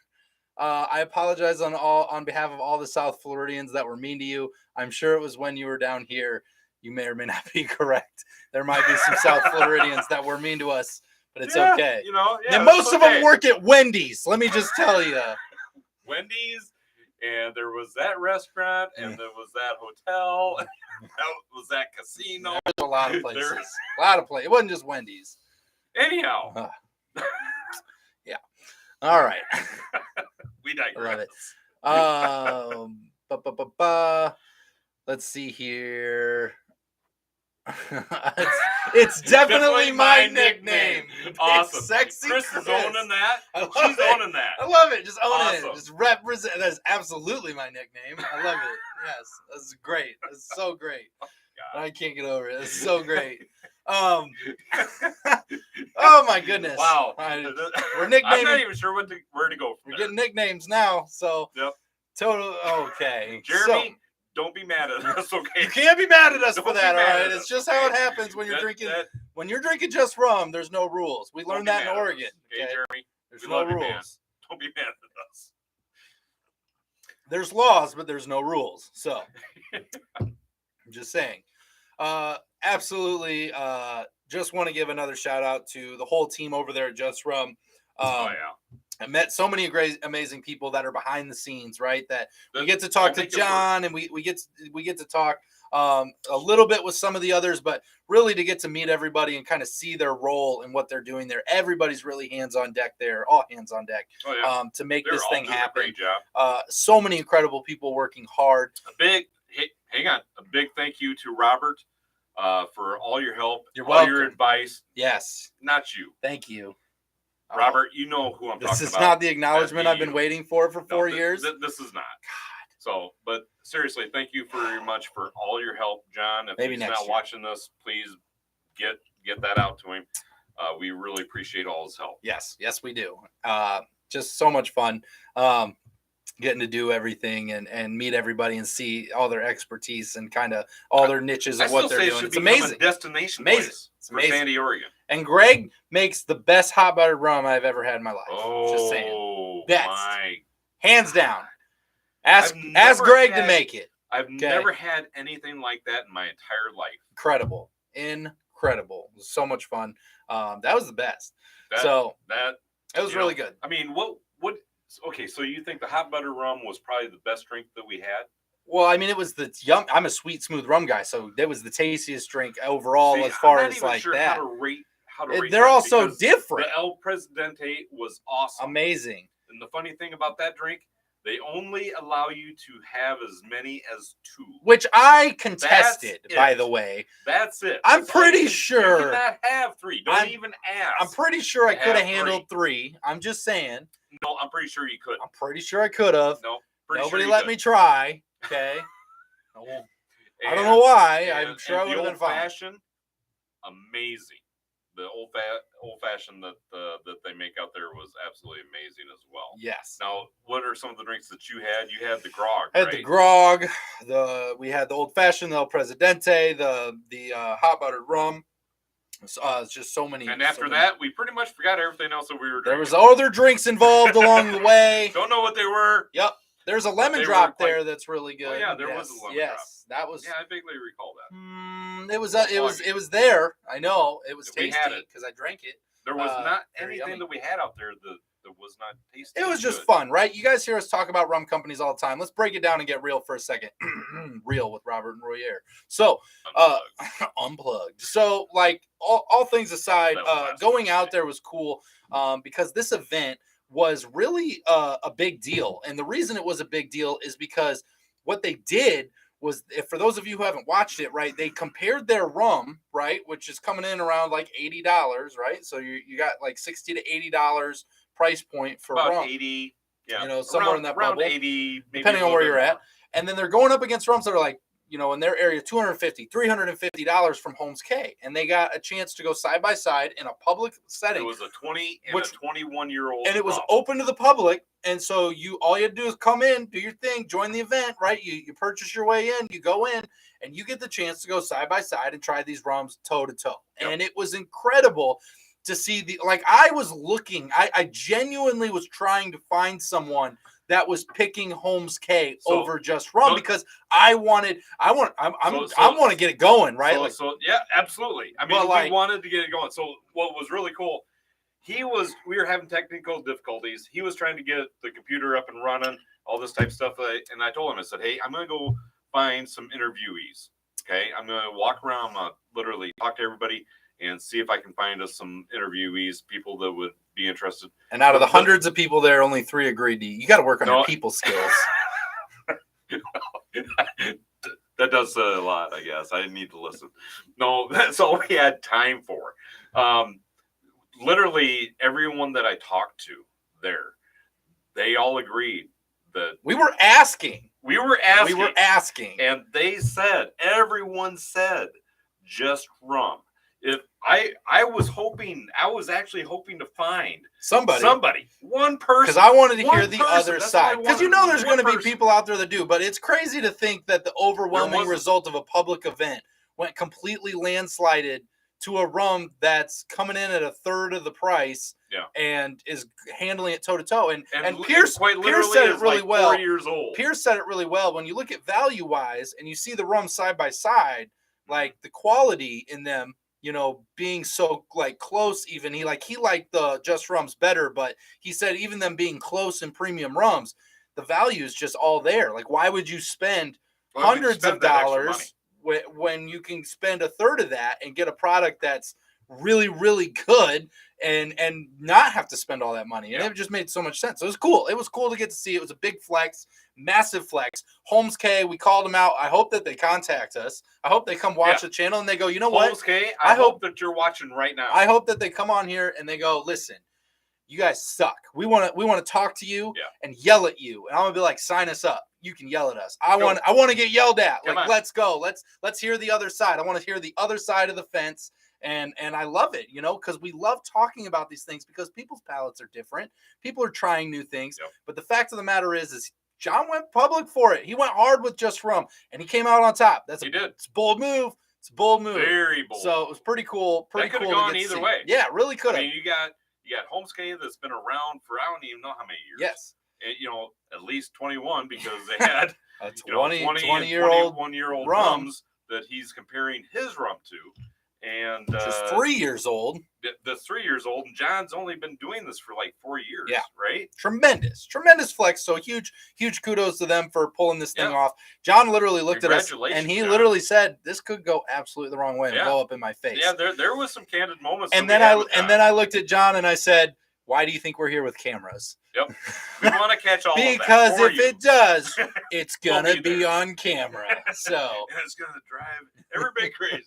I apologize on behalf of all the South Floridians that were mean to you. I'm sure it was when you were down here. You may or may not be correct. There might be some South Floridians that were mean to us, but it's okay. And most of them work at Wendy's. Let me just tell you. Wendy's, and there was that restaurant, and there was that hotel, and there was that casino. There's a lot of places. A lot of places. It wasn't just Wendy's. Anyhow. Yeah. All right. We digress. Love it. Let's see here. It's definitely my nickname. Awesome. Sexy Chris is owning that. She's owning that. I love it. Just own Awesome. it. Just represent. That's absolutely my nickname. I love it. Yes, that's great. That's so great. Oh, I can't get over it. That's so great. Oh my goodness. Wow. We're nicknaming. I'm not even sure where to go. We're getting nicknames now. So. Yep. Total. Okay. Jeremy. Don't be mad at us, okay? You can't be mad at us for that, all right? It's It's just how it happens when you're drinking. When you're drinking just rum, there's no rules. We learned that in Oregon. Okay, Jeremy? There's no rules. Don't be mad at us. There's laws, but there's no rules. So, I'm just saying. Absolutely. Just want to give another shout out to the whole team over there at Just Rum. I met so many great, amazing people that are behind the scenes, right? That we get to talk to John, and we get to talk a little bit with some of the others, but really to get to meet everybody and kind of see their role and what they're doing there. Everybody's really hands on deck there, all hands on deck to make this thing happen. Great job. So many incredible people working hard. Hang on, a big thank you to Robert for all your help, You're all welcome. your advice. Yes, not you. Thank you. Robert, you know who I'm talking about. This is not the acknowledgement I've been waiting for 4 years. This is not. God. So, but seriously, thank you very much for all your help, John. If he's not watching this, please get that out to him. We really appreciate all his help. Yes, we do. Just so much fun getting to do everything and meet everybody and see all their expertise and kind of all their niches of what they're doing. It's amazing. A destination amazing. Place for Sandy, Oregon. And Greg makes the best hot buttered rum I've ever had in my life. Just saying. Best. Hands down. Ask Greg to make it. I've never had anything like that in my entire life. Incredible. It was so much fun. That was the best. It was really good. I mean, what okay, so you think the hot butter rum was probably the best drink that we had? Well, I mean, it was I'm a sweet, smooth rum guy, so it was the tastiest drink overall as far as like that. How to rate they're all so different. The El Presidente was awesome. Amazing. And the funny thing about that drink, they only allow you to have as many as 2. Which I contested, by the way. That's it. I'm pretty sure. You cannot have 3. Don't even ask. I'm pretty sure I could have handled 3. I'm just saying. No, I'm pretty sure you could. I'm pretty sure I could have. No. Nobody let me try. Okay. I don't know why. I'm sure I would have been fine. Old-fashioned, amazing. The old fashioned that they make out there was absolutely amazing as well. Yes. Now, what are some of the drinks that you had? You had the grog. I had the grog. We had the old fashioned, the El Presidente, the hot buttered rum. It's just so many. And after that, we pretty much forgot everything else that we were drinking. There was other drinks involved along the way. Don't know what they were. Yep. There's a lemon drop there that's really good. Oh yeah, there was a lemon drop. Yes, that was. Yeah, I vaguely recall that. It was there. I know it was tasty had it because I drank it. There was not anything that we had out there that was not tasty. It was just good. fun, right? You guys hear us talk about rum companies all the time. Let's break it down and get real for a second. Real with Robert and Royer. So, unplugged. So, like, all things aside, going out there was cool because this event was really a big deal. And the reason it was a big deal is because what they did was, if for those of you who haven't watched it, right, they compared their rum, right, which is coming in around like $80, right? So you got like $60 to $80 price point for about rum. 80, yeah, You know, somewhere in that around bubble, 80, maybe depending on where you're more. at. And then they're going up against rums that are like, you know, in their area, $250, $350 from Holmes K. And they got a chance to go side by side in a public setting. It was a 20 and a 21-year-old. And it was open to the public. And so all you had to do is come in, do your thing, join the event, right? You purchase your way in, you go in, and you get the chance to go side by side and try these rums toe to toe. And it was incredible to see I was looking, I genuinely was trying to find someone that was picking Holmes K over just rum because I want to get it going, right? So yeah, absolutely. I mean, we wanted to get it going. So what was really cool, we were having technical difficulties. He was trying to get the computer up and running, all this type of stuff. And I told him, I said, hey, I'm going to go find some interviewees. Okay. I'm going to walk around, literally talk to everybody and see if I can find us some interviewees, people that would be interested. And out of the hundreds of people there, only 3 agreed to you. You got to work on your people skills. That does a lot, I guess. I didn't need to listen. No, that's all we had time for. Literally everyone that I talked to there, they all agreed that we were asking. And they said, everyone said, just rum. If I was actually hoping to find somebody, one person, because I wanted to hear the other side. Because there's going to be people out there that do, but it's crazy to think that the overwhelming result of a public event went completely landslided to a rum that's coming in at a third of the price, and is handling it toe to toe. And Pierce said it really well. 4 years old. Pierce said it really well. When you look at value wise, and you see the rum side by side, like the quality in them, being so close, even he liked the just rums better, but he said even them being close in premium rums, the value is just all there. Like, why would you spend hundreds of dollars when you can spend a third of that and get a product that's really, really good and not have to spend all that money? And it just made so much sense. So it was cool. It was cool to get to see. It was a big flex, massive flex. Holmes K, we called them out. I hope that they contact us. I hope they come watch the channel and they go, you know what? Holmes K, I hope that you're watching right now. I hope that they come on here and they go, listen, you guys suck. We want to talk to you and yell at you. And I'm gonna be like, sign us up. You can yell at us. I want to get yelled at. Let's go. Let's hear the other side. I want to hear the other side of the fence. And I love it, because we love talking about these things because people's palates are different. People are trying new things. But the fact of the matter is John went public for it. He went hard with just rum, and he came out on top. It's a bold move. It's a bold move. Very bold. So it was pretty cool. Pretty cool. Could have gone either way. Yeah, really could have. I mean, you got Holmes K that's been around for I don't even know how many years. Yes. And, at least 21 because they had a 21-year-old rums that he's comparing his rum to. And just 3 years old. The 3 years old, and John's only been doing this for like 4 years. Yeah, right. Tremendous flex. So huge kudos to them for pulling this thing off. John literally looked at us and he literally said, "This could go absolutely the wrong way and blow up in my face." Yeah, there was some candid moments. And then I looked at John and I said, "Why do you think we're here with cameras?" Yep, we want to catch all because of that if it does, it's gonna be on camera. So and it's gonna drive everybody crazy.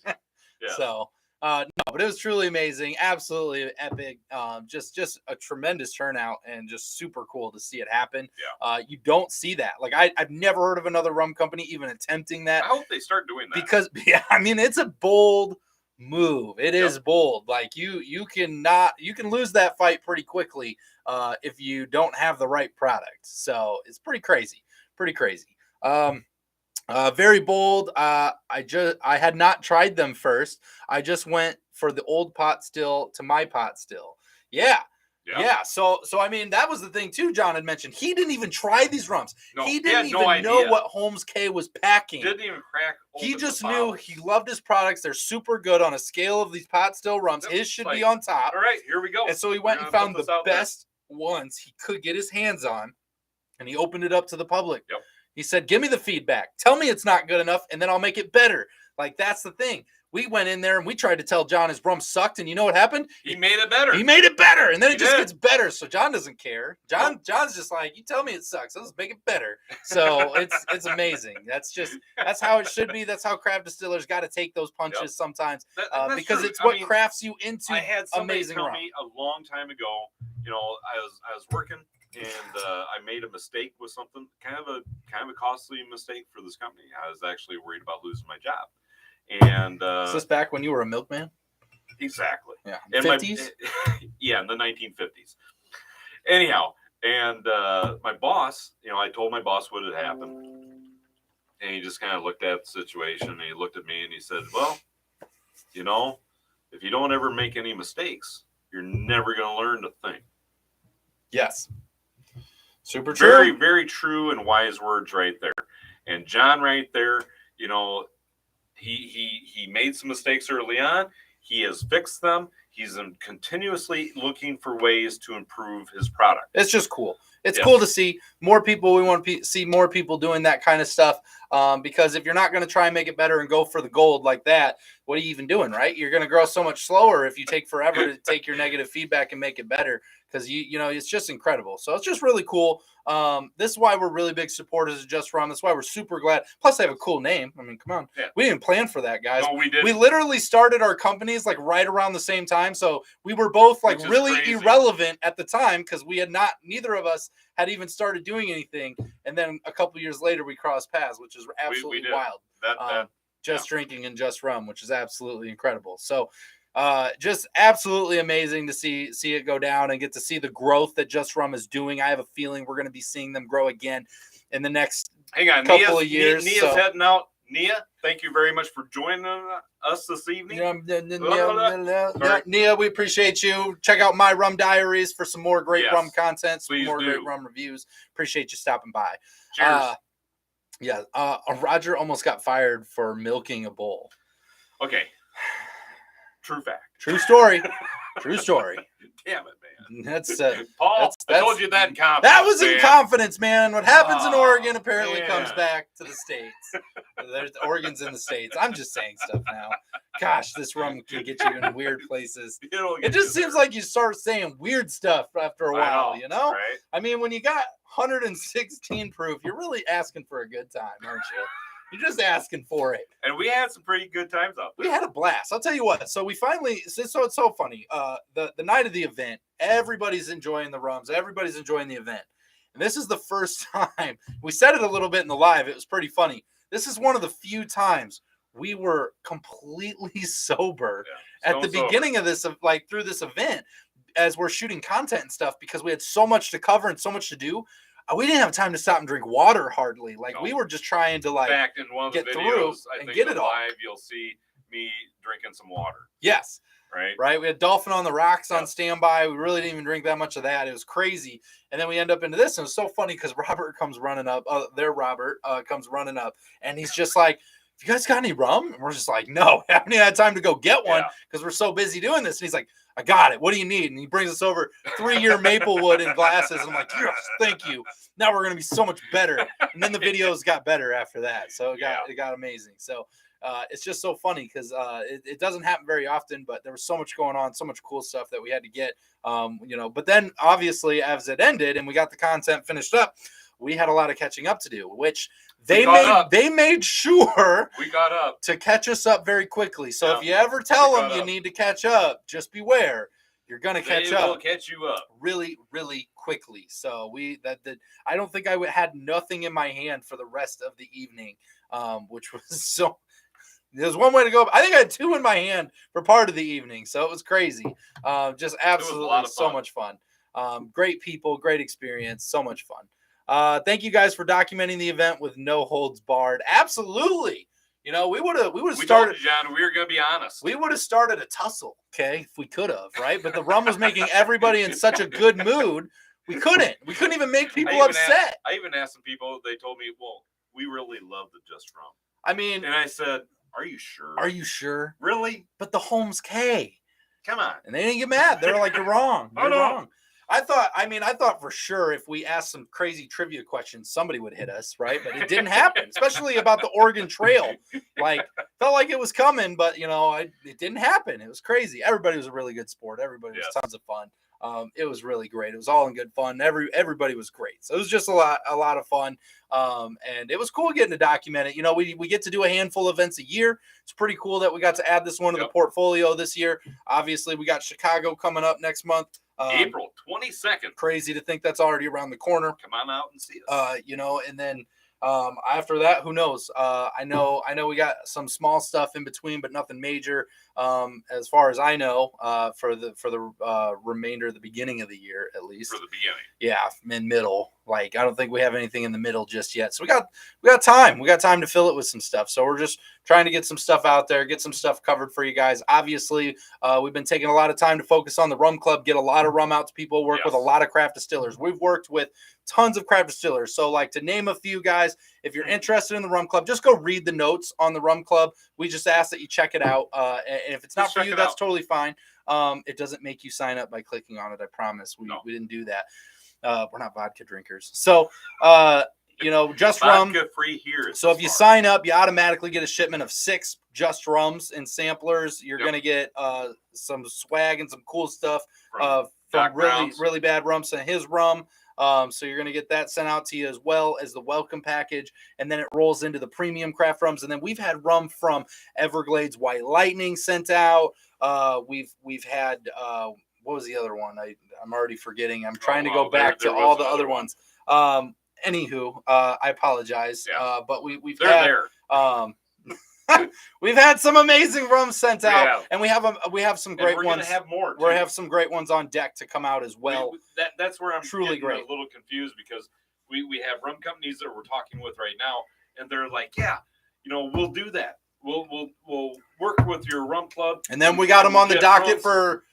Yeah. So, no, but it was truly amazing. Absolutely epic. Just a tremendous turnout and just super cool to see it happen. Yeah. You don't see that. Like I've never heard of another rum company even attempting that. I hope they start doing that. Because it's a bold move. It is bold. Like you can lose that fight pretty quickly if you don't have the right product. So it's pretty crazy. Very bold. I had not tried them first. I just went for the old pot still to my pot still. Yeah. So I mean, that was the thing too. John had mentioned he didn't even try these rums. No, he didn't even know what Holmes K was packing. Didn't even crack. He just knew he loved his products. They're super good on a scale of these pot still rums. His should be on top. All right, here we go. And so he went and found the best once he could get his hands on, and he opened it up to the public. Yep. He said, give me the feedback. Tell me it's not good enough, and then I'll make it better. Like, that's the thing. We went in there and we tried to tell John his rum sucked, and you know what happened? He made it better. He made it better, and then He it just did. gets better. So John doesn't care. John's just like, you tell me it sucks, let's make it better. So it's amazing. That's how it should be. That's how craft distillers got to take those punches sometimes, because true. it's what crafts you into I had somebody amazing tell rum. me a long time ago. You know, I was working and I made a mistake with something, kind of a costly mistake for this company. I was actually worried about losing my job. And Is this back when you were a milkman? Exactly. Yeah. In 50s? Yeah, in the 1950s. Anyhow, and my boss, you know, I told my boss what had happened. And he just kind of looked at the situation and he looked at me and he said, well, you know, if you don't ever make any mistakes, you're never going to learn a thing. Yes. Super true. Very, very true and wise words right there. And John right there, you know, he made some mistakes early on. He has fixed them. He's continuously looking for ways to improve his product. It's just cool. It's cool to see more people. We want to see more people doing that kind of stuff, because if you're not going to try and make it better and go for the gold like that, what are you even doing, right? You're going to grow so much slower if you take forever to take your negative feedback and make it better, because you know, it's just incredible. So it's just really cool. This is why we're really big supporters of Just Rum. That's why we're super glad. Plus, they have a cool name. I mean, come on. Yeah. We didn't plan for that, guys. No, we didn't. We literally started our companies like right around the same time. So we were both like really crazy. irrelevant at the time, because we had neither of us had even started doing anything. And then a couple years later, we crossed paths, which is absolutely we wild. Just Drinking and Just Rum, which is absolutely incredible. So just absolutely amazing to see it go down and get to see the growth that Just Rum is doing. I have a feeling we're going to be seeing them grow again in the next couple of years. Nia's heading out. Nia, thank you very much for joining us this evening. Nia, we appreciate you. Check out My Rum Diaries for some more great rum content, some more great rum reviews. Appreciate you stopping by. Cheers. Roger almost got fired for milking a bull. Okay. True fact. True story. True story. Damn it, man. That's Paul. I told you that in confidence. That was in man. confidence, man. What happens in Oregon apparently man. comes back to the States. There's Oregon's in the States. I'm just saying stuff now. Gosh, this rum can get you in weird places. It just seems like you start saying weird stuff after a while, you know? Right? I mean, when you got 116 proof, you're really asking for a good time, aren't you? You're just asking for it. And we had some pretty good times out there. We had a blast. I'll tell you what. So we finally, so it's so funny. The night of the event, everybody's enjoying the rums. Everybody's enjoying the event. And this is the first time, we said it a little bit in the live. It was pretty funny. This is one of the few times we were completely sober at the beginning of this, like through this event, as we're shooting content and stuff, because we had so much to cover and so much to do. We didn't have time to stop and drink water hardly. Like we were just trying to like in one of the get videos, through I and think get it all. live, you'll see me drinking some water. Yes. Right. We had Dolphin on the Rocks on standby. We really didn't even drink that much of that. It was crazy. And then we end up into this. And it was so funny because Robert comes running up. Robert comes running up. And he's just like, "You guys got any rum?" And we're just like, "No, we haven't had time to go get one because we're so busy doing this." And he's like, "I got it. What do you need?" And he brings us over 3-year Maplewood in glasses. And I'm like, "Yes, thank you. Now we're going to be so much better." And then the videos got better after that. So it got amazing. So it's just so funny because it doesn't happen very often, but there was so much going on, so much cool stuff that we had to get, but then obviously as it ended and we got the content finished up, we had a lot of catching up to do, which they made sure we got up to catch us up very quickly. So if you ever tell them you need to catch up, just beware. You're gonna catch up. They will catch you up really, really quickly. So I don't think I had nothing in my hand for the rest of the evening, which was so. There's one way to go. I think I had 2 in my hand for part of the evening, so it was crazy. Just absolutely so much fun. Great people, great experience, so much fun. Thank you guys for documenting the event with no holds barred. Absolutely. We would have started. Told you, John, we were going to be honest. We would have started a tussle, okay, if we could have, right? But the rum was making everybody in such a good mood. We couldn't even make people upset. I even asked some people. They told me, "Well, we really love the Just Rum." I mean, and I said, "Are you sure? Are you sure? Really? But the Holmes K. Come on." And they didn't get mad. They were like, "You're wrong. You're wrong." I thought for sure if we asked some crazy trivia questions, somebody would hit us, right? But it didn't happen, especially about the Oregon Trail. Like, felt like it was coming, but it didn't happen. It was crazy. Everybody was a really good sport. Everybody was tons of fun. It was really great. It was all in good fun. Everybody was great. So it was just a lot of fun. And it was cool getting to document it. We get to do a handful of events a year. It's pretty cool that we got to add this one to the portfolio this year. Obviously, we got Chicago coming up next month. April 22nd. Crazy to think that's already around the corner. Come on out and see us. And then after that, who knows? I know we got some small stuff in between, but nothing major. As far as I know, for the remainder of the beginning of the year, at least. For the beginning. Yeah, middle. Like, I don't think we have anything in the middle just yet. So we got time. We got time to fill it with some stuff. So we're just trying to get some stuff out there, get some stuff covered for you guys. Obviously, we've been taking a lot of time to focus on the rum club, get a lot of rum out to people, work with a lot of craft distillers. We've worked with tons of craft distillers. So, like, to name a few guys, if you're interested in the rum club, just go read the notes on the rum club. We just ask that you check it out. And if it's not for you, that's totally fine. It doesn't make you sign up by clicking on it. I promise. We didn't do that. We're not vodka drinkers. So, just rum. Vodka free here. So if you sign up, you automatically get a shipment of 6 just rums and samplers. You're going to get some swag and some cool stuff from really bad rums and his rum. So you're going to get that sent out to you as well as the welcome package. And then it rolls into the premium craft rums. And then we've had rum from Everglades White Lightning sent out. We've had, what was the other one? I'm already forgetting. I'm trying to go back to all the other ones. Anywho, I apologize. But we've had we've had some amazing rums sent out, and we have some great ones. We're have more. We have some great ones on deck to come out as well. That's where I'm truly great. A little confused because we have rum companies that we're talking with right now, and they're like, we'll do that. We'll work with your rum club, and then we got them on the docket for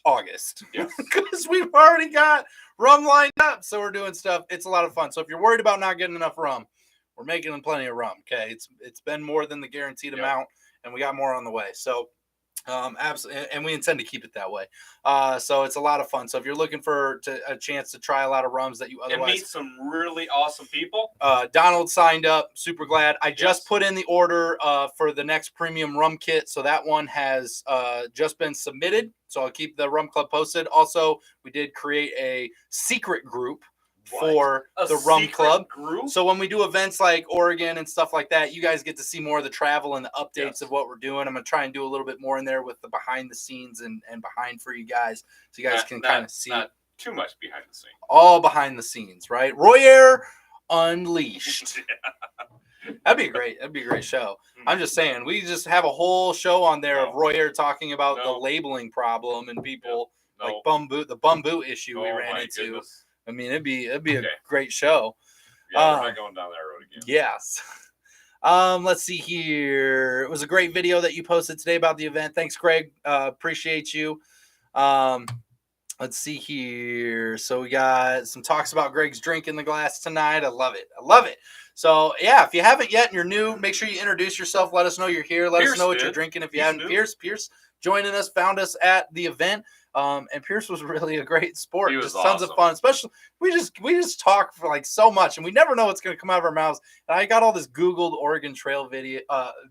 August because we've already got rum lined up, so we're doing stuff. It's a lot of fun. So if you're worried about not getting enough rum, we're making plenty of rum. Okay, it's been more than the guaranteed amount, and we got more on the way. So absolutely, and we intend to keep it that way. So it's a lot of fun. So if you're looking for a chance to try a lot of rums that you otherwise and meet some really awesome people, Donald signed up. Super glad. I just put in the order for the next premium rum kit, so that one has just been submitted. So I'll keep the rum club posted. Also, we did create a secret group for the rum club group? So when we do events like Oregon and stuff like that, you guys get to see more of the travel and the updates of what we're doing. I'm gonna try and do a little bit more in there with the behind the scenes and behind for you guys, so you guys can kind of see not too much behind the scenes, all behind the scenes, right? Royer Unleashed. That'd be a great show. I'm just saying, we just have a whole show on there of Royer talking about the labeling problem and people like the bamboo issue we ran into. Goodness. I mean, it'd be a great show. Yeah, we're not going down that road again. Yes. Let's see here. It was a great video that you posted today about the event. Thanks, Greg. Appreciate you. Let's see here. So we got some talks about Greg's drink in the glass tonight. I love it. So, yeah, if you haven't yet and you're new, make sure you introduce yourself. Let us know you're here. Let us know what you're drinking. If you haven't, Pierce joining us, found us at the event. And Pierce was really a great sport. He was just tons of fun. Especially we just talk for like so much, and we never know what's going to come out of our mouths. And I got all this Googled Oregon Trail video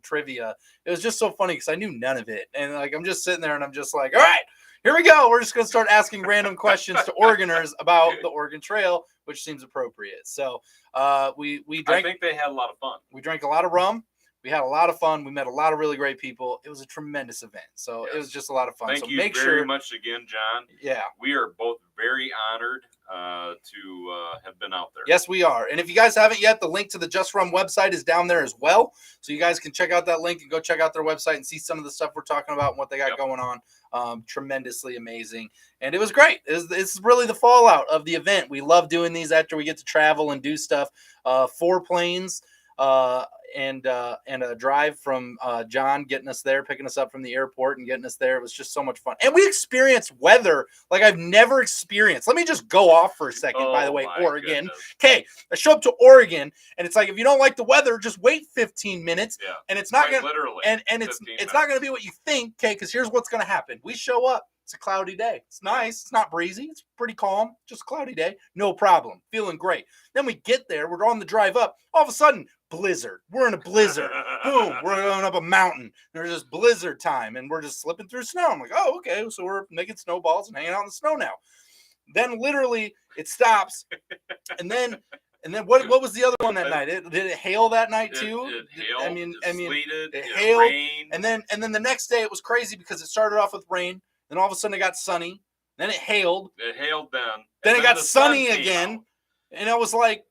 trivia. It was just so funny because I knew none of it, and like I'm just sitting there and I'm just like, all right, here we go. We're just going to start asking random questions to Oregoners about the Oregon Trail, which seems appropriate. So we drank. I think they had a lot of fun. We drank a lot of rum. We had a lot of fun. We met a lot of really great people. It was a tremendous event. So it was just a lot of fun. Thank you very much again, John. Yeah. We are both very honored to have been out there. Yes, we are. And if you guys haven't yet, the link to the Just Rum website is down there as well. So you guys can check out that link and go check out their website and see some of the stuff we're talking about and what they got going on. Tremendously amazing. And it was great. It's really the fallout of the event. We love doing these after we get to travel and do stuff. 4 planes. And a drive from John getting us there, picking us up from the airport and getting us there. It was just so much fun. And we experienced weather like I've never experienced. Let me just go off for a second, by the way, Oregon. Okay, I show up to Oregon, and it's like, if you don't like the weather, just wait 15 minutes. Yeah, and it's not going to literally and it's not going to be what you think, okay, because here's what's going to happen. We show up, It's a cloudy day. It's nice. It's not breezy. It's pretty calm. Just a cloudy day. No problem. Feeling great. Then we get there. We're on the drive up. All of a sudden, blizzard. We're in a blizzard. Boom. We're going up a mountain. There's just blizzard time, and we're just slipping through snow. I'm like, oh, okay. So we're making snowballs and hanging out in the snow now. Then literally it stops, and then what was the other one that night? Did it hail that night too? It hailed. I mean, sleeted, it hailed, rained. and then the next day it was crazy because it started off with rain. Then all of a sudden it got sunny. Then it hailed. It hailed then. Then it got the sun sunny came again. out. And I was like,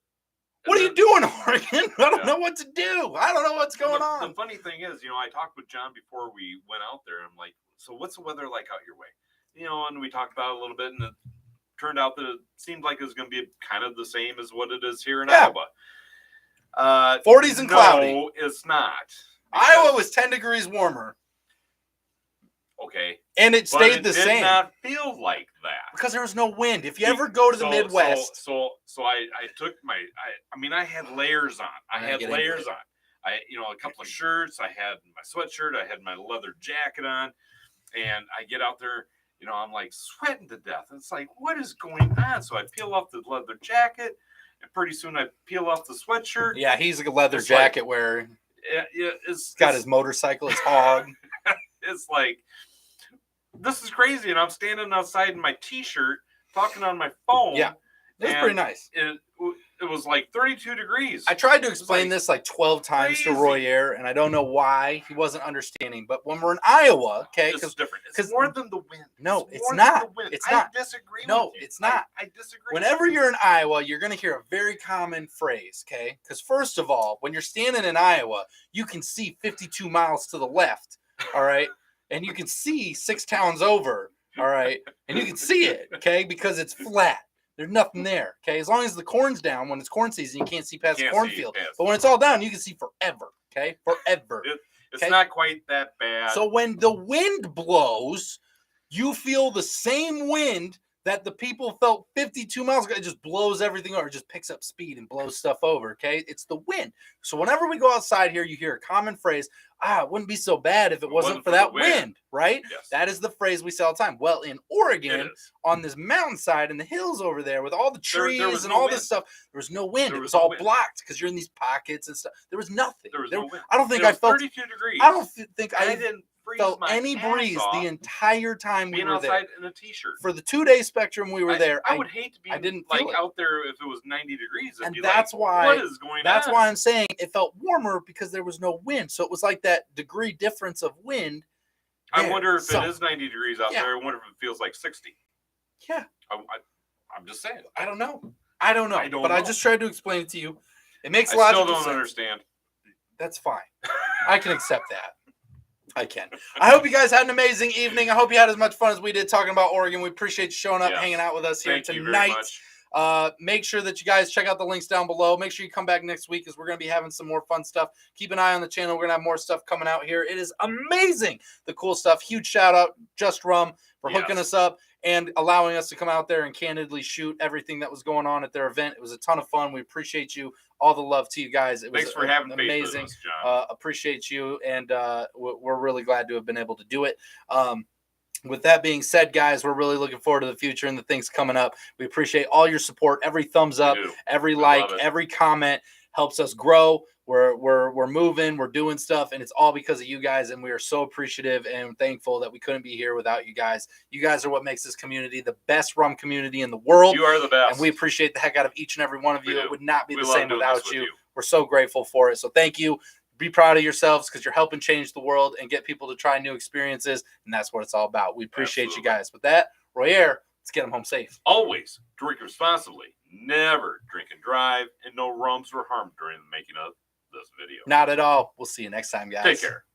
what are you doing, Oregon? I don't know what to do. I don't know what's going on. The funny thing is, I talked with John before we went out there. I'm like, so what's the weather like out your way? And we talked about it a little bit, and it turned out that it seemed like it was going to be kind of the same as what it is here in Iowa. 40s and cloudy. No, it's not. Iowa was 10 degrees warmer. Okay. And it stayed the same. It did not feel like that. Because there was no wind. If you ever go to the Midwest. So I took I had layers on. I had layers on. A couple of shirts. I had my sweatshirt. I had my leather jacket on. And I get out there, I'm like sweating to death. It's like, what is going on? So I peel off the leather jacket. And pretty soon I peel off the sweatshirt. Yeah, he's a leather jacket wearer. Yeah, it's got his motorcycle, his hog. It's like, this is crazy. And I'm standing outside in my t-shirt talking on my phone. Yeah, it was pretty nice. It was like 32 degrees. I tried to explain this like 12 times to Royer, and I don't know why he wasn't understanding. But when we're in Iowa, okay, it's different. It's more than the wind. No, it's not. It's not. I disagree. No, with you. it's not. I disagree. Whenever you're in Iowa, you're going to hear a very common phrase, okay? Because first of all, when you're standing in Iowa, you can see 52 miles to the left, all right, and you can see 6 towns over, all right, and you can see it, okay, because it's flat. There's nothing there, okay? As long as the corn's down, when it's corn season, you can't see past the cornfield. But when it's all down, you can see forever, okay? Forever. It's not quite that bad. So when the wind blows, you feel the same wind that the people felt 52 miles ago. It just blows everything over. It just picks up speed and blows stuff over, okay? It's the wind. So whenever we go outside here, you hear a common phrase, it wouldn't be so bad if it wasn't for that wind, right? Yes. That is the phrase we say all the time. Well, in Oregon, on this mountainside in the hills over there with all the trees and all this stuff, there was no wind. It was all blocked because you're in these pockets and stuff. There was nothing. There was no wind. I don't think I felt 32 degrees. I don't think I didn't felt any breeze the entire time we were there. Being outside in a t-shirt. For the 2-day spectrum we were there, I would hate to be out there if it was 90 degrees. And that's why what is going on? That's why I'm saying it felt warmer because there was no wind. So it was like that degree difference of wind. I wonder if it is 90 degrees out there. I wonder if it feels like 60. Yeah. I'm just saying. I don't know. But I just tried to explain it to you. It makes logical sense. I still don't understand. That's fine. I can accept that. I can. I hope you guys had an amazing evening. I hope you had as much fun as we did talking about Oregon. We appreciate you showing up, hanging out with us here tonight. Make sure that you guys check out the links down below. Make sure you come back next week because we're going to be having some more fun stuff. Keep an eye on the channel. We're going to have more stuff coming out here. It is amazing, the cool stuff. Huge shout out, Just Rum, for hooking us up and allowing us to come out there and candidly shoot everything that was going on at their event. It was a ton of fun. We appreciate you. All the love to you guys. It was Thanks for having amazing. Faith with us, John. Appreciate you, and we're really glad to have been able to do it. With that being said, guys, we're really looking forward to the future and the things coming up. We appreciate all your support. Every thumbs up, every like, every comment helps us grow. We're moving, we're doing stuff, and it's all because of you guys, and we are so appreciative and thankful that we couldn't be here without you guys. You guys are what makes this community the best rum community in the world. You are the best. And we appreciate the heck out of each and every one of you. It would not be the same without you. We're so grateful for it. So thank you. Be proud of yourselves because you're helping change the world and get people to try new experiences, and that's what it's all about. We appreciate you guys. With that, Royer, let's get them home safe. Always drink responsibly. Never drink and drive, and no rums were harmed during the making of this video. Not at all. We'll see you next time, guys. Take care.